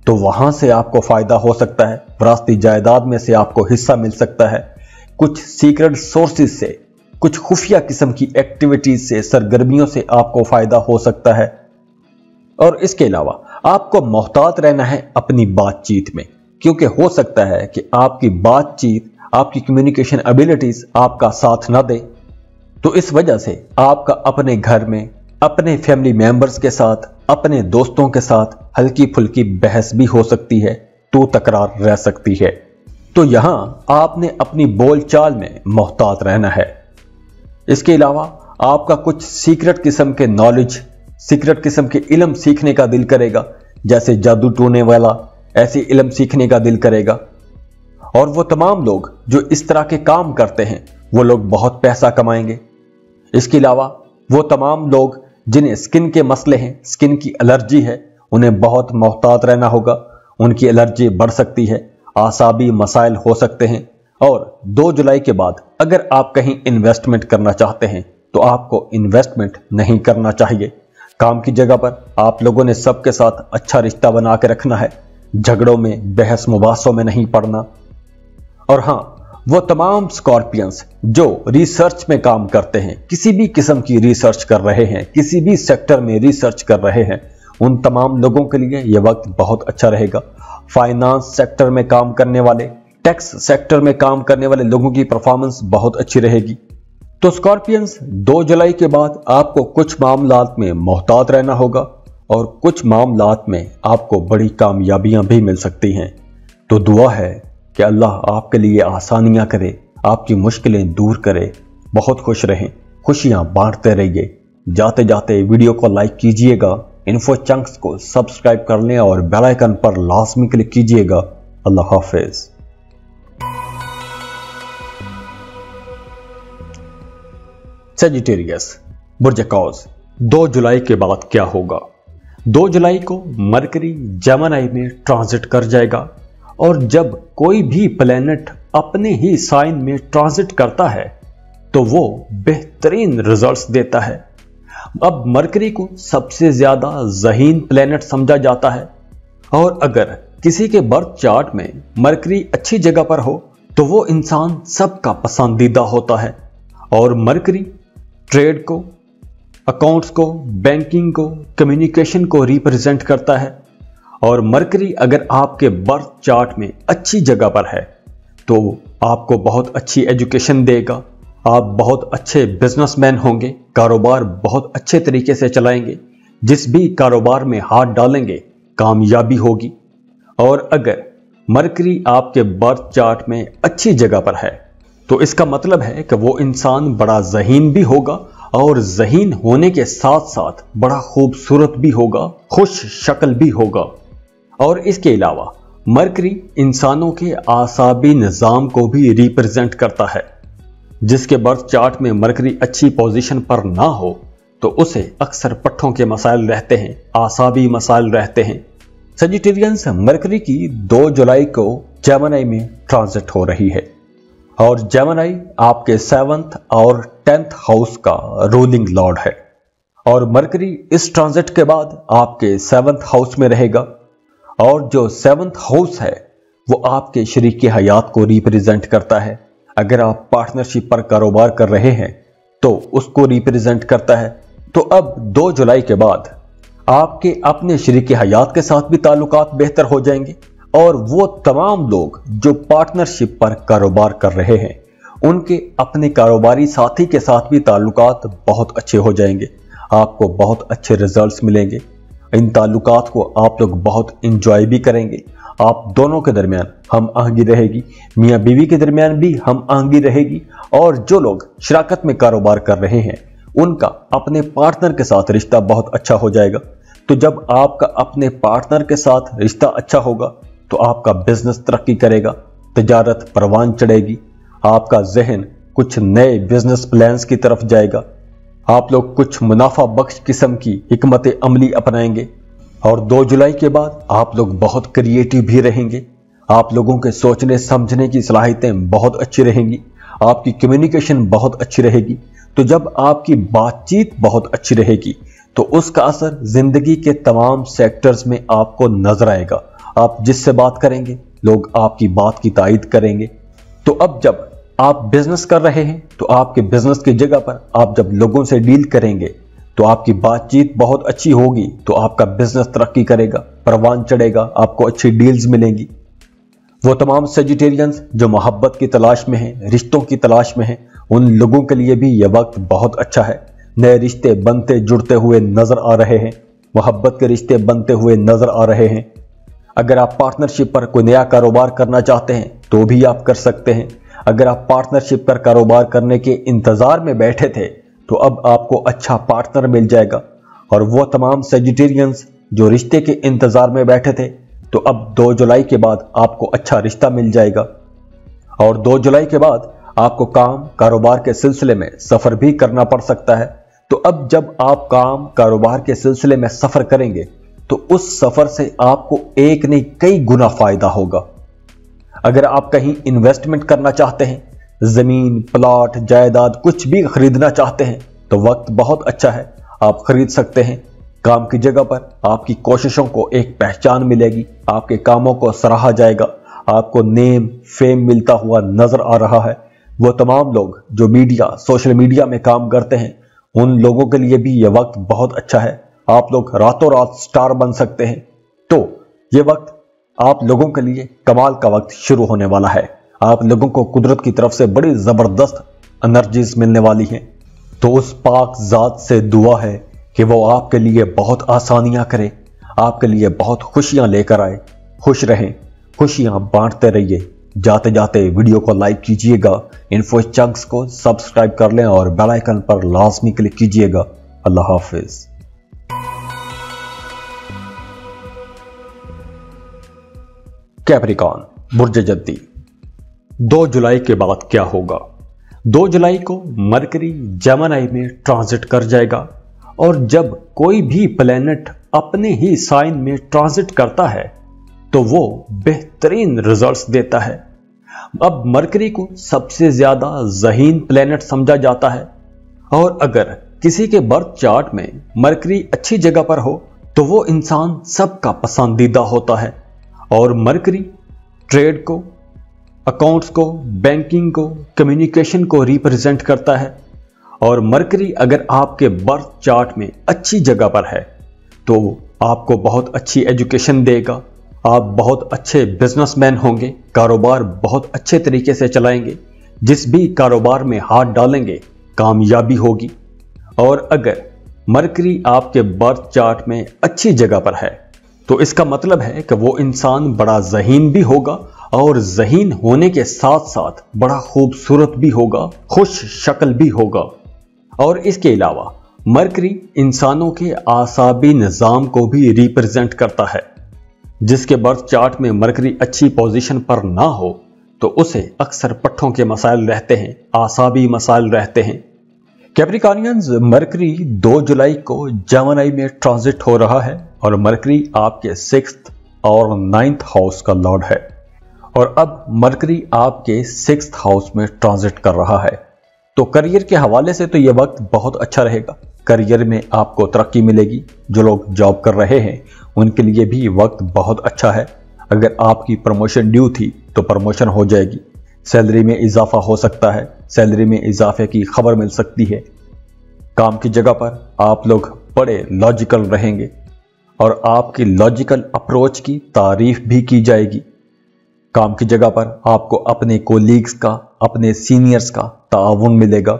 तो वहां से आपको फायदा हो सकता है, विरासती जायदाद में से आपको हिस्सा मिल सकता है। कुछ सीक्रेट सोर्सेज से, कुछ खुफिया किस्म की एक्टिविटीज से, सरगर्मियों से आपको फायदा हो सकता है। और इसके अलावा आपको मोहतात रहना है अपनी बातचीत में, क्योंकि हो सकता है कि आपकी बातचीत, आपकी कम्युनिकेशन एबिलिटीज आपका साथ ना दे। तो इस वजह से आपका अपने घर में, अपने फैमिली मेंबर्स के साथ, अपने दोस्तों के साथ हल्की फुल्की बहस भी हो सकती है, तो तकरार रह सकती है। तो यहां आपने अपनी बोलचाल में मोहतात रहना है। इसके अलावा आपका कुछ सीक्रेट किस्म के नॉलेज, सीक्रेट किस्म के इल्म सीखने का दिल करेगा, जैसे जादू टोने वाला, ऐसे इल्म सीखने का दिल करेगा। और वो तमाम लोग जो इस तरह के काम करते हैं वो लोग बहुत पैसा कमाएंगे। इसके अलावा वो तमाम लोग जिन्हें स्किन के मसले हैं, स्किन की एलर्जी है, उन्हें बहुत मोहतात रहना होगा। उनकी एलर्जी बढ़ सकती है, आसाबी मसाइल हो सकते हैं। और 2 जुलाई के बाद अगर आप कहीं इन्वेस्टमेंट करना चाहते हैं तो आपको इन्वेस्टमेंट नहीं करना चाहिए। काम की जगह पर आप लोगों ने सबके साथ अच्छा रिश्ता बना के रखना है, झगड़ों में, बहस मुबासों में नहीं पड़ना। और हां, वो तमाम स्कॉर्पियंस जो रिसर्च में काम करते हैं, किसी भी किस्म की रिसर्च कर रहे हैं, किसी भी सेक्टर में रिसर्च कर रहे हैं, उन तमाम लोगों के लिए यह वक्त बहुत अच्छा रहेगा। फाइनेंस सेक्टर में काम करने वाले, टैक्स सेक्टर में काम करने वाले लोगों की परफॉर्मेंस बहुत अच्छी रहेगी। तो स्कॉर्पियंस 2 जुलाई के बाद आपको कुछ मामलात में मोहतात रहना होगा और कुछ मामलात में आपको बड़ी कामयाबियां भी मिल सकती हैं। तो दुआ है कि अल्लाह आपके लिए आसानियां करे, आपकी मुश्किलें दूर करे। बहुत खुश रहें, खुशियां बांटते रहिए। जाते जाते वीडियो को लाइक कीजिएगा, इन्फो चंक्स को सब्सक्राइब कर लें और बेल आइकन पर लाजमी क्लिक कीजिएगा। अल्लाह हाफिज। सेजिटेरियस बुर्ज कौस, 2 जुलाई के बाद क्या होगा? 2 जुलाई को मरकरी जेमिनी में ट्रांजिट कर जाएगा और जब कोई भी प्लेनेट अपने ही साइन में ट्रांजिट करता है तो वो बेहतरीन रिजल्ट्स देता है। अब मरकरी को सबसे ज्यादा ज़हीन प्लेनेट समझा जाता है और अगर किसी के बर्थ चार्ट में मरकरी अच्छी जगह पर हो तो वो इंसान सबका पसंदीदा होता है। और मरकरी ट्रेड को, अकाउंट्स को, बैंकिंग को, कम्युनिकेशन को रिप्रेजेंट करता है। और मरकरी अगर आपके बर्थ चार्ट में अच्छी जगह पर है तो आपको बहुत अच्छी एजुकेशन देगा, आप बहुत अच्छे बिजनेसमैन होंगे, कारोबार बहुत अच्छे तरीके से चलाएंगे, जिस भी कारोबार में हाथ डालेंगे कामयाबी होगी। और अगर मरकरी आपके बर्थ चार्ट में अच्छी जगह पर है तो इसका मतलब है कि वो इंसान बड़ा ज़हीन भी होगा और ज़हीन होने के साथ साथ बड़ा खूबसूरत भी होगा, खुश शक्ल भी होगा। और इसके अलावा मरकरी इंसानों के आसाबी निज़ाम को भी रिप्रेजेंट करता है। जिसके बर्थ चार्ट में मरकरी अच्छी पोजीशन पर ना हो तो उसे अक्सर पट्ठों के मसाइल रहते हैं, आसाबी मसाइल रहते हैं। सेजिटेरियंस, मरकरी की 2 जुलाई को जेमिनी में ट्रांजिट हो रही है और जेमिनी आपके 7th और 10th हाउस का रूलिंग लॉर्ड है। और मरकरी इस ट्रांजिट के बाद आपके 7th हाउस में रहेगा, और जो 7th हाउस है वो आपके शरीके हयात को रिप्रेजेंट करता है। अगर आप पार्टनरशिप पर कारोबार कर रहे हैं तो उसको रिप्रेजेंट करता है। तो अब 2 जुलाई के बाद आपके अपने शरीके हयात के साथ भी ताल्लुकात बेहतर हो जाएंगे, और वो तमाम लोग जो पार्टनरशिप पर कारोबार कर रहे हैं उनके अपने कारोबारी साथी के साथ भी ताल्लुकात बहुत अच्छे हो जाएंगे। आपको बहुत अच्छे रिजल्ट्स मिलेंगे। इन ताल्लुकात को आप लोग बहुत इंजॉय भी करेंगे। आप दोनों के दरमियान हम आहंगी रहेगी, मियाँ बीवी के दरमियान भी हम आहंगी रहेगी, और जो लोग शराकत में कारोबार कर रहे हैं उनका अपने पार्टनर के साथ रिश्ता बहुत अच्छा हो जाएगा। तो जब आपका अपने पार्टनर के साथ रिश्ता अच्छा होगा तो आपका बिजनेस तरक्की करेगा, तिजारत परवान चढ़ेगी, आपका जहन कुछ नए बिजनेस प्लान्स की तरफ जाएगा, आप लोग कुछ मुनाफा बख्श किस्म की हिकमत अमली अपनाएंगे। और 2 जुलाई के बाद आप लोग बहुत क्रिएटिव भी रहेंगे। आप लोगों के सोचने समझने की सलाहियतें बहुत अच्छी रहेंगी, आपकी कम्युनिकेशन बहुत अच्छी रहेगी। तो जब आपकी बातचीत बहुत अच्छी रहेगी तो उसका असर जिंदगी के तमाम सेक्टर्स में आपको नजर आएगा। आप जिससे बात करेंगे लोग आपकी बात की तायद करेंगे। तो अब जब आप बिजनेस कर रहे हैं तो आपके बिजनेस की जगह पर आप जब लोगों से डील करेंगे तो आपकी बातचीत बहुत अच्छी होगी, तो आपका बिजनेस तरक्की करेगा, परवान चढ़ेगा, आपको अच्छी डील्स मिलेंगी। वो तमाम सेजिटेरियंस जो मोहब्बत की तलाश में हैं, रिश्तों की तलाश में हैं, उन लोगों के लिए भी यह वक्त बहुत अच्छा है। नए रिश्ते बनते जुड़ते हुए नजर आ रहे हैं, मोहब्बत के रिश्ते बनते हुए नजर आ रहे हैं। अगर आप पार्टनरशिप पर कोई नया कारोबार करना चाहते हैं तो भी आप कर सकते हैं। अगर आप पार्टनरशिप पर कारोबार करने के इंतजार में बैठे थे तो अब आपको अच्छा पार्टनर मिल जाएगा। और वो तमाम सेजिटेरियंस जो रिश्ते के इंतजार में बैठे थे तो अब 2 जुलाई के बाद आपको अच्छा रिश्ता मिल जाएगा। और 2 जुलाई के बाद आपको काम कारोबार के सिलसिले में सफर भी करना पड़ सकता है। तो अब जब आप काम कारोबार के सिलसिले में सफर करेंगे तो उस सफर से आपको एक नहीं कई गुना फायदा होगा। अगर आप कहीं इन्वेस्टमेंट करना चाहते हैं, जमीन प्लॉट जायदाद कुछ भी खरीदना चाहते हैं तो वक्त बहुत अच्छा है, आप खरीद सकते हैं। काम की जगह पर आपकी कोशिशों को एक पहचान मिलेगी, आपके कामों को सराहा जाएगा, आपको नेम फेम मिलता हुआ नजर आ रहा है। वो तमाम लोग जो मीडिया सोशल मीडिया में काम करते हैं उन लोगों के लिए भी यह वक्त बहुत अच्छा है। आप लोग रातों रात स्टार बन सकते हैं। तो ये वक्त आप लोगों के लिए कमाल का वक्त शुरू होने वाला है। आप लोगों को कुदरत की तरफ से बड़ी जबरदस्त एनर्जीज मिलने वाली हैं। तो उस पाक जात से दुआ है कि वो आपके लिए बहुत आसानियां करे, आपके लिए बहुत खुशियां लेकर आए। खुश रहें, खुशियां बांटते रहिए। जाते जाते वीडियो को लाइक कीजिएगा, इन्फो चंक्स को सब्सक्राइब कर लें और बेल आइकन पर लाजमी क्लिक कीजिएगा। अल्लाह हाफिज। कैप्रिकॉर्न बुर्ज जद्दी, 2 जुलाई के बाद क्या होगा? 2 जुलाई को मरकरी जेमिनी में ट्रांजिट कर जाएगा, और जब कोई भी प्लेनेट अपने ही साइन में ट्रांजिट करता है तो वो बेहतरीन रिजल्ट्स देता है। अब मरकरी को सबसे ज्यादा ज़हीन प्लेनेट समझा जाता है, और अगर किसी के बर्थ चार्ट में मरकरी अच्छी जगह पर हो तो वो इंसान सबका पसंदीदा होता है। और मरकरी ट्रेड को, अकाउंट्स को, बैंकिंग को, कम्युनिकेशन को रिप्रेजेंट करता है। और मरकरी अगर आपके बर्थ चार्ट में अच्छी जगह पर है तो आपको बहुत अच्छी एजुकेशन देगा, आप बहुत अच्छे बिजनेसमैन होंगे, कारोबार बहुत अच्छे तरीके से चलाएंगे, जिस भी कारोबार में हाथ डालेंगे कामयाबी होगी। और अगर मरकरी आपके बर्थ चार्ट में अच्छी जगह पर है तो इसका मतलब है कि वो इंसान बड़ा ज़हीन भी होगा, और ज़हीन होने के साथ साथ बड़ा खूबसूरत भी होगा, खुश शक्ल भी होगा। और इसके अलावा मरकरी इंसानों के आसाबी निज़ाम को भी रिप्रेजेंट करता है। जिसके बर्थ चार्ट में मरकरी अच्छी पोजीशन पर ना हो तो उसे अक्सर पट्ठों के मसाइल रहते हैं, आसाबी मसाइल रहते हैं। कैप्रिकॉर्नियंस, मरकरी 2 जुलाई को जेमिनी में ट्रांजिट हो रहा है, और मरकरी आपके 6th और 9th हाउस का लॉर्ड है। और अब मरकरी आपके 6th हाउस में ट्रांजिट कर रहा है। तो करियर के हवाले से तो यह वक्त बहुत अच्छा रहेगा। करियर में आपको तरक्की मिलेगी। जो लोग जॉब कर रहे हैं उनके लिए भी वक्त बहुत अच्छा है। अगर आपकी प्रमोशन ड्यू थी तो प्रमोशन हो जाएगी। सैलरी में इजाफा हो सकता है। सैलरी में इजाफे की खबर मिल सकती है। काम की जगह पर आप लोग बड़े लॉजिकल रहेंगे और आपकी लॉजिकल अप्रोच की तारीफ भी की जाएगी। काम की जगह पर आपको अपने कोलीग्स का, अपने सीनियर्स का ताउन मिलेगा।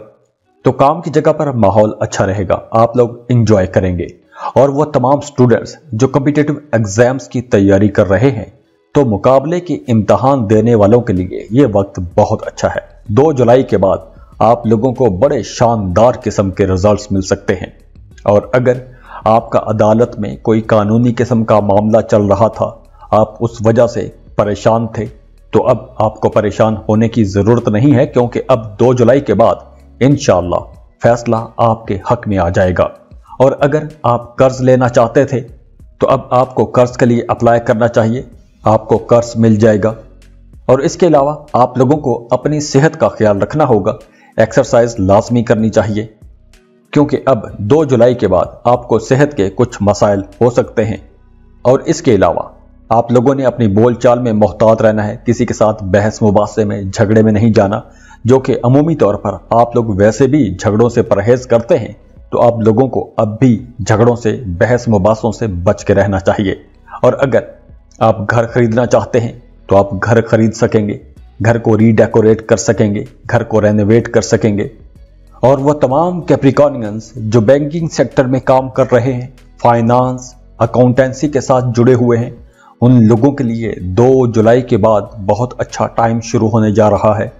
तो काम की जगह पर माहौल अच्छा रहेगा, आप लोग एंजॉय करेंगे। और वो तमाम स्टूडेंट्स जो कॉम्पिटिटिव एग्जाम्स की तैयारी कर रहे हैं तो मुकाबले के इम्तहान देने वालों के लिए ये वक्त बहुत अच्छा है। 2 जुलाई के बाद आप लोगों को बड़े शानदार किस्म के रिजल्ट्स मिल सकते हैं। और अगर आपका अदालत में कोई कानूनी किस्म का मामला चल रहा था, आप उस वजह से परेशान थे, तो अब आपको परेशान होने की जरूरत नहीं है, क्योंकि अब 2 जुलाई के बाद इंशाअल्लाह फैसला आपके हक में आ जाएगा। और अगर आप कर्ज लेना चाहते थे तो अब आपको कर्ज के लिए अप्लाई करना चाहिए, आपको कर्ज मिल जाएगा। और इसके अलावा आप लोगों को अपनी सेहत का ख्याल रखना होगा। एक्सरसाइज लाजमी करनी चाहिए, क्योंकि अब 2 जुलाई के बाद आपको सेहत के कुछ मसाइल हो सकते हैं। और इसके अलावा आप लोगों ने अपनी बोलचाल में मोहतात रहना है। किसी के साथ बहस मुबासे में, झगड़े में नहीं जाना, जो कि अमूमी तौर पर आप लोग वैसे भी झगड़ों से परहेज करते हैं। तो आप लोगों को अब भी झगड़ों से, बहस मुबासों से बच के रहना चाहिए। और अगर आप घर खरीदना चाहते हैं तो आप घर खरीद सकेंगे, घर को रीडेकोरेट कर सकेंगे, घर को रेनोवेट कर सकेंगे। और वो तमाम कैप्रिकॉर्नियंस जो बैंकिंग सेक्टर में काम कर रहे हैं, फाइनेंस, अकाउंटेंसी के साथ जुड़े हुए हैं, उन लोगों के लिए 2 जुलाई के बाद बहुत अच्छा टाइम शुरू होने जा रहा है।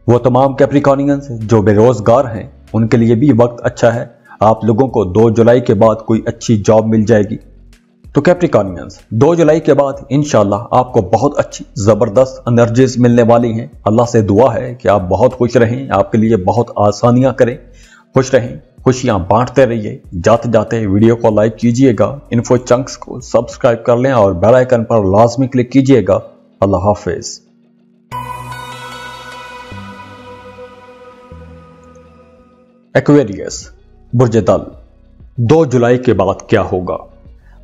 वो तमाम कैप्रिकॉर्नियंस जो बेरोजगार हैं उनके लिए भी वक्त अच्छा है। आप लोगों को 2 जुलाई के बाद कोई अच्छी जॉब मिल जाएगी। तो कैप्रिकॉर्नियंस 2 जुलाई के बाद इंशाल्लाह आपको बहुत अच्छी जबरदस्त एनर्जीज मिलने वाली हैं। अल्लाह से दुआ है कि आप बहुत खुश रहें, आपके लिए बहुत आसानियां करें, खुश रहें, खुशियां बांटते रहिए। जाते जाते वीडियो को लाइक कीजिएगा, इन्फो चंक्स को सब्सक्राइब कर लें और बेल आइकन पर लाजमी क्लिक कीजिएगा। अल्लाह हाफिज। एक्वेरियस बुर्ज दल, 2 जुलाई के बाद क्या होगा?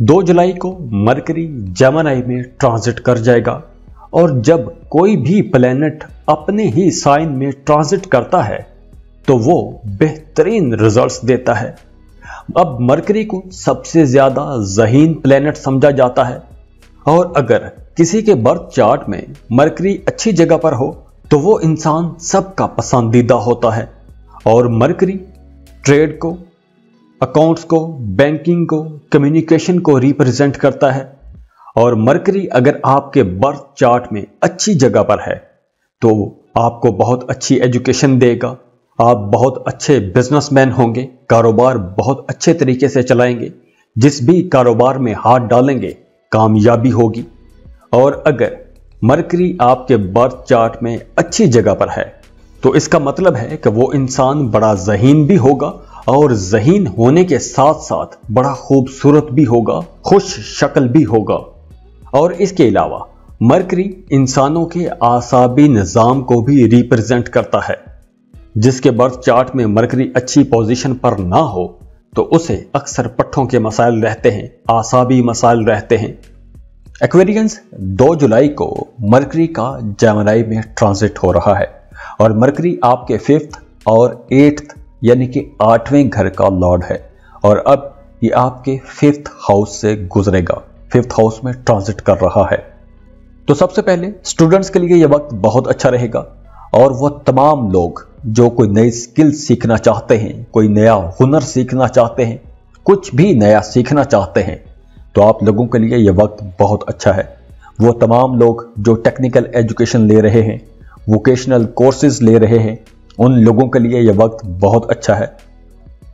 2 जुलाई को मरकरी जेमिनी में ट्रांजिट कर जाएगा। और जब कोई भी प्लेनेट अपने ही साइन में ट्रांजिट करता है तो वो बेहतरीन रिजल्ट्स देता है। अब मरकरी को सबसे ज्यादा ज़हीन प्लेनेट समझा जाता है। और अगर किसी के बर्थ चार्ट में मरकरी अच्छी जगह पर हो तो वो इंसान सबका पसंदीदा होता है। और मरकरी ट्रेड को, अकाउंट्स को, बैंकिंग को, कम्युनिकेशन को रिप्रेजेंट करता है। और मरकरी अगर आपके बर्थ चार्ट में अच्छी जगह पर है तो आपको बहुत अच्छी एजुकेशन देगा, आप बहुत अच्छे बिजनेसमैन होंगे, कारोबार बहुत अच्छे तरीके से चलाएंगे, जिस भी कारोबार में हाथ डालेंगे कामयाबी होगी। और अगर मरकरी आपके बर्थ चार्ट में अच्छी जगह पर है तो इसका मतलब है कि वो इंसान बड़ा ज़हीन भी होगा और ज़हीन होने के साथ साथ बड़ा खूबसूरत भी होगा, खुश शक्ल भी होगा। और इसके अलावा मरकरी इंसानों के आसाबी निज़ाम को भी रिप्रेजेंट करता है। जिसके बर्थ चार्ट में मरकरी अच्छी पोजीशन पर ना हो तो उसे अक्सर पट्ठों के मसाइल रहते हैं, आसाबी मसाइल रहते हैं। एक्वेरियंस 2 जुलाई को मरकरी का जेमिनी में ट्रांजिट हो रहा है। और मरकरी आपके 5th और 8th यानी कि 8वें घर का लॉर्ड है। और अब ये आपके 5th हाउस से गुजरेगा, 5th हाउस में ट्रांजिट कर रहा है। तो सबसे पहले स्टूडेंट्स के लिए यह वक्त बहुत अच्छा रहेगा। और वो तमाम लोग जो कोई नई स्किल सीखना चाहते हैं, कोई नया हुनर सीखना चाहते हैं, कुछ भी नया सीखना चाहते हैं, तो आप लोगों के लिए यह वक्त बहुत अच्छा है। वो तमाम लोग जो टेक्निकल एजुकेशन ले रहे हैं, वोकेशनल कोर्सेज ले रहे हैं, उन लोगों के लिए यह वक्त बहुत अच्छा है।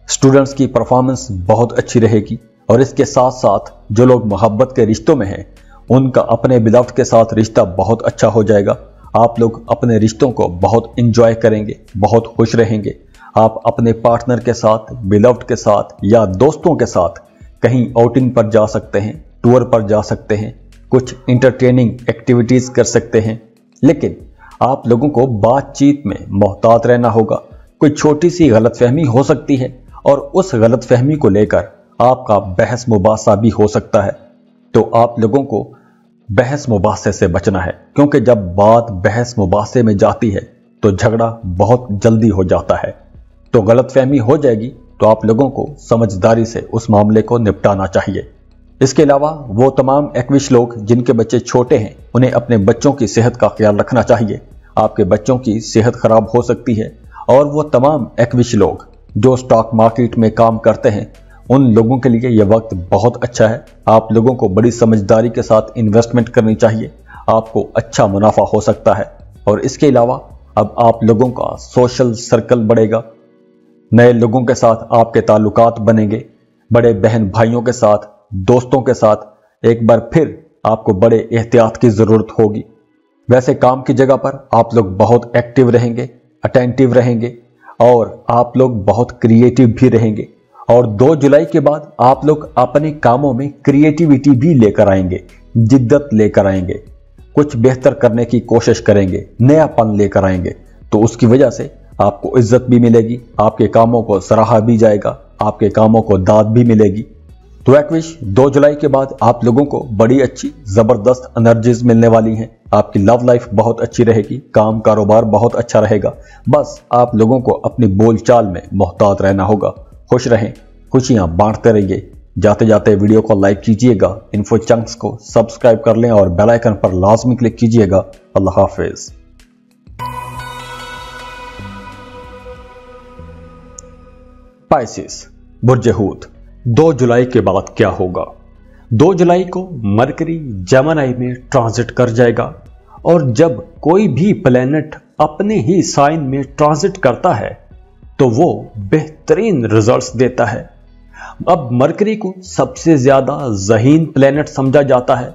स्टूडेंट्स की परफॉर्मेंस बहुत अच्छी रहेगी। और इसके साथ साथ जो लोग मोहब्बत के रिश्तों में हैं उनका अपने बिलव्ड के साथ रिश्ता बहुत अच्छा हो जाएगा। आप लोग अपने रिश्तों को बहुत इंजॉय करेंगे, बहुत खुश रहेंगे। आप अपने पार्टनर के साथ, बिलव्ड के साथ या दोस्तों के साथ कहीं आउटिंग पर जा सकते हैं, टूर पर जा सकते हैं, कुछ इंटरटेनिंग एक्टिविटीज कर सकते हैं, लेकिन आप लोगों को बातचीत में मोहतात रहना होगा। कोई छोटी सी गलतफहमी हो सकती है और उस गलतफहमी को लेकर आपका बहस मुबासा भी हो सकता है। तो आप लोगों को बहस मुबासे से बचना है, क्योंकि जब बात बहस मुबासे में जाती है तो झगड़ा बहुत जल्दी हो जाता है। तो गलतफहमी हो जाएगी तो आप लोगों को समझदारी से उस मामले को निपटाना चाहिए। इसके अलावा वो तमाम एक्विश लोग जिनके बच्चे छोटे हैं, उन्हें अपने बच्चों की सेहत का ख्याल रखना चाहिए। आपके बच्चों की सेहत खराब हो सकती है। और वो तमाम एक्विश लोग जो स्टॉक मार्केट में काम करते हैं, उन लोगों के लिए यह वक्त बहुत अच्छा है। आप लोगों को बड़ी समझदारी के साथ इन्वेस्टमेंट करनी चाहिए, आपको अच्छा मुनाफा हो सकता है। और इसके अलावा अब आप लोगों का सोशल सर्कल बढ़ेगा, नए लोगों के साथ आपके ताल्लुकात बनेंगे, बड़े बहन भाइयों के साथ, दोस्तों के साथ एक बार फिर आपको बड़े एहतियात की जरूरत होगी। वैसे काम की जगह पर आप लोग बहुत एक्टिव रहेंगे, अटेंटिव रहेंगे और आप लोग बहुत क्रिएटिव भी रहेंगे। और 2 जुलाई के बाद आप लोग अपने कामों में क्रिएटिविटी भी लेकर आएंगे, जिद्दत लेकर आएंगे, कुछ बेहतर करने की कोशिश करेंगे, नयापन लेकर आएंगे। तो उसकी वजह से आपको इज्जत भी मिलेगी, आपके कामों को सराहा भी जाएगा, आपके कामों को दाद भी मिलेगी। तो एक्विश 2 जुलाई के बाद आप लोगों को बड़ी अच्छी जबरदस्त एनर्जीज मिलने वाली हैं। आपकी लव लाइफ बहुत अच्छी रहेगी, काम कारोबार बहुत अच्छा रहेगा। बस आप लोगों को अपनी बोलचाल में मोहतात रहना होगा। खुश रहें, खुशियां बांटते रहिए। जाते जाते वीडियो को लाइक कीजिएगा, इन्फो चंक्स को सब्सक्राइब कर लें और बेल आइकन पर लाजमी क्लिक कीजिएगा। अल्लाह हाफिज। पाइसेस, बुर्ज हूत, 2 जुलाई के बाद क्या होगा? 2 जुलाई को मरकरी जेमिनी में ट्रांजिट कर जाएगा और जब कोई भी प्लेनेट अपने ही साइन में ट्रांजिट करता है तो वो बेहतरीन रिजल्ट्स देता है। अब मरकरी को सबसे ज्यादा ज़हीन प्लेनेट समझा जाता है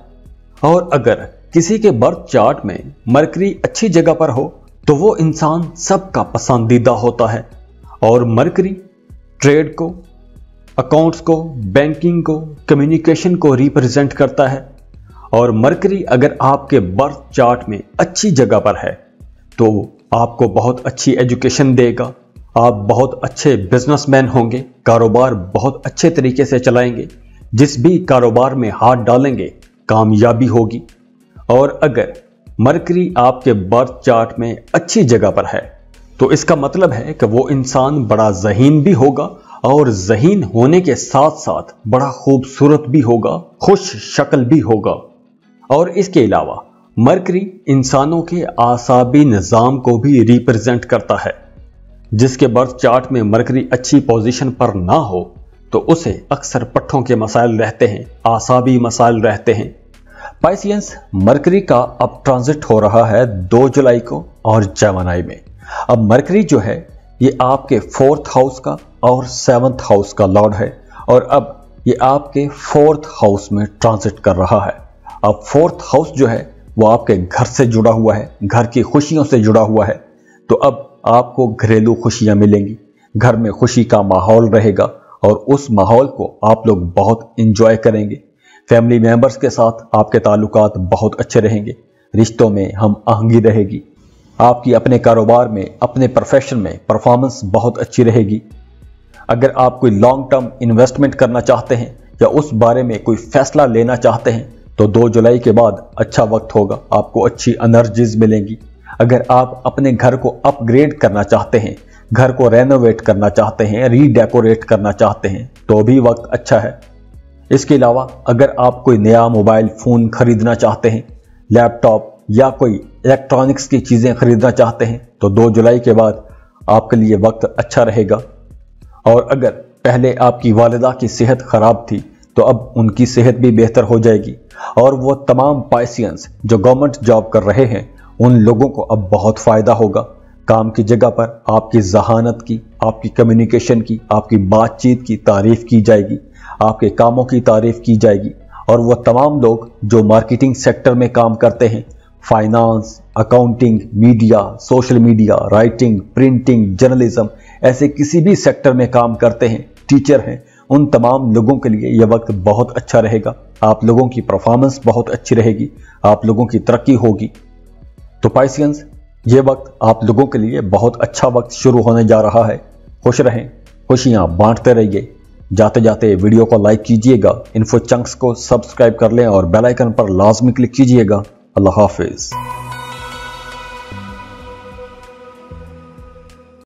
और अगर किसी के बर्थ चार्ट में मरकरी अच्छी जगह पर हो तो वो इंसान सबका पसंदीदा होता है। और मरकरी ट्रेड को, अकाउंट्स को, बैंकिंग को, कम्युनिकेशन को रिप्रेजेंट करता है। और मरकरी अगर आपके बर्थ चार्ट में अच्छी जगह पर है तो आपको बहुत अच्छी एजुकेशन देगा, आप बहुत अच्छे बिजनेसमैन होंगे, कारोबार बहुत अच्छे तरीके से चलाएंगे, जिस भी कारोबार में हाथ डालेंगे कामयाबी होगी। और अगर मरकरी आपके बर्थ चार्ट में अच्छी जगह पर है तो इसका मतलब है कि वो इंसान बड़ा ज़हीन भी होगा और ज़हीन होने के साथ साथ बड़ा खूबसूरत भी होगा, खुश शक्ल भी होगा। और इसके अलावा मरकरी इंसानों के आसाबी निज़ाम को भी रिप्रेजेंट करता है। जिसके बर्थ चार्ट में मरकरी अच्छी पोजीशन पर ना हो तो उसे अक्सर पट्ठों के मसाइल रहते हैं, आसाबी मसाइल रहते हैं। पाइसियंस, मरकरी का अब ट्रांजिट हो रहा है 2 जुलाई को और जेमिनी में। अब मरकरी जो है ये आपके 4th हाउस का और 7th हाउस का लॉर्ड है और अब ये आपके 4th हाउस में ट्रांजिट कर रहा है। अब 4th हाउस जो है वो आपके घर से जुड़ा हुआ है, घर की खुशियों से जुड़ा हुआ है। तो अब आपको घरेलू खुशियां मिलेंगी, घर में खुशी का माहौल रहेगा और उस माहौल को आप लोग बहुत इंजॉय करेंगे। फैमिली मेंबर्स के साथ आपके ताल्लुकात बहुत अच्छे रहेंगे, रिश्तों में हम आहंगी रहेगी, आपकी अपने कारोबार में, अपने प्रोफेशन में परफॉर्मेंस बहुत अच्छी रहेगी। अगर आप कोई लॉन्ग टर्म इन्वेस्टमेंट करना चाहते हैं या उस बारे में कोई फैसला लेना चाहते हैं तो 2 जुलाई के बाद अच्छा वक्त होगा, आपको अच्छी एनर्जीज मिलेंगी। अगर आप अपने घर को अपग्रेड करना चाहते हैं, घर को रेनोवेट करना चाहते हैं, रीडेकोरेट करना चाहते हैं तो भी वक्त अच्छा है। इसके अलावा अगर आप कोई नया मोबाइल फ़ोन खरीदना चाहते हैं, लैपटॉप या कोई इलेक्ट्रॉनिक्स की चीज़ें खरीदना चाहते हैं तो 2 जुलाई के बाद आपके लिए वक्त अच्छा रहेगा। और अगर पहले आपकी वालिदा की सेहत खराब थी तो अब उनकी सेहत भी बेहतर हो जाएगी। और वो तमाम पाइसियंस जो गवर्नमेंट जॉब कर रहे हैं उन लोगों को अब बहुत फ़ायदा होगा। काम की जगह पर आपकी जहानत की, आपकी कम्युनिकेशन की, आपकी बातचीत की तारीफ की जाएगी, आपके कामों की तारीफ की जाएगी। और वो तमाम लोग जो मार्केटिंग सेक्टर में काम करते हैं, finance, accounting, media, social media, writing, printing, journalism, ऐसे किसी भी सेक्टर में काम करते हैं, टीचर हैं, उन तमाम लोगों के लिए यह वक्त बहुत अच्छा रहेगा। آپ لوگوں کی پرفارمنس بہت اچھی رہے گی، آپ لوگوں کی ترقی ہوگی۔ تو پائسینز، یہ وقت آپ لوگوں کے لیے بہت اچھا وقت شروع ہونے جا رہا ہے۔ خوش رہیں، خوشیاں بانٹتے رہیے۔ جاتے جاتے ویڈیو کو لائک کیجئے گا، انفو چنکس کو سبسکرائب کر لیں اور بیل آئیکن پر لازمی کلک کیجئے گا۔ اللہ حافظ۔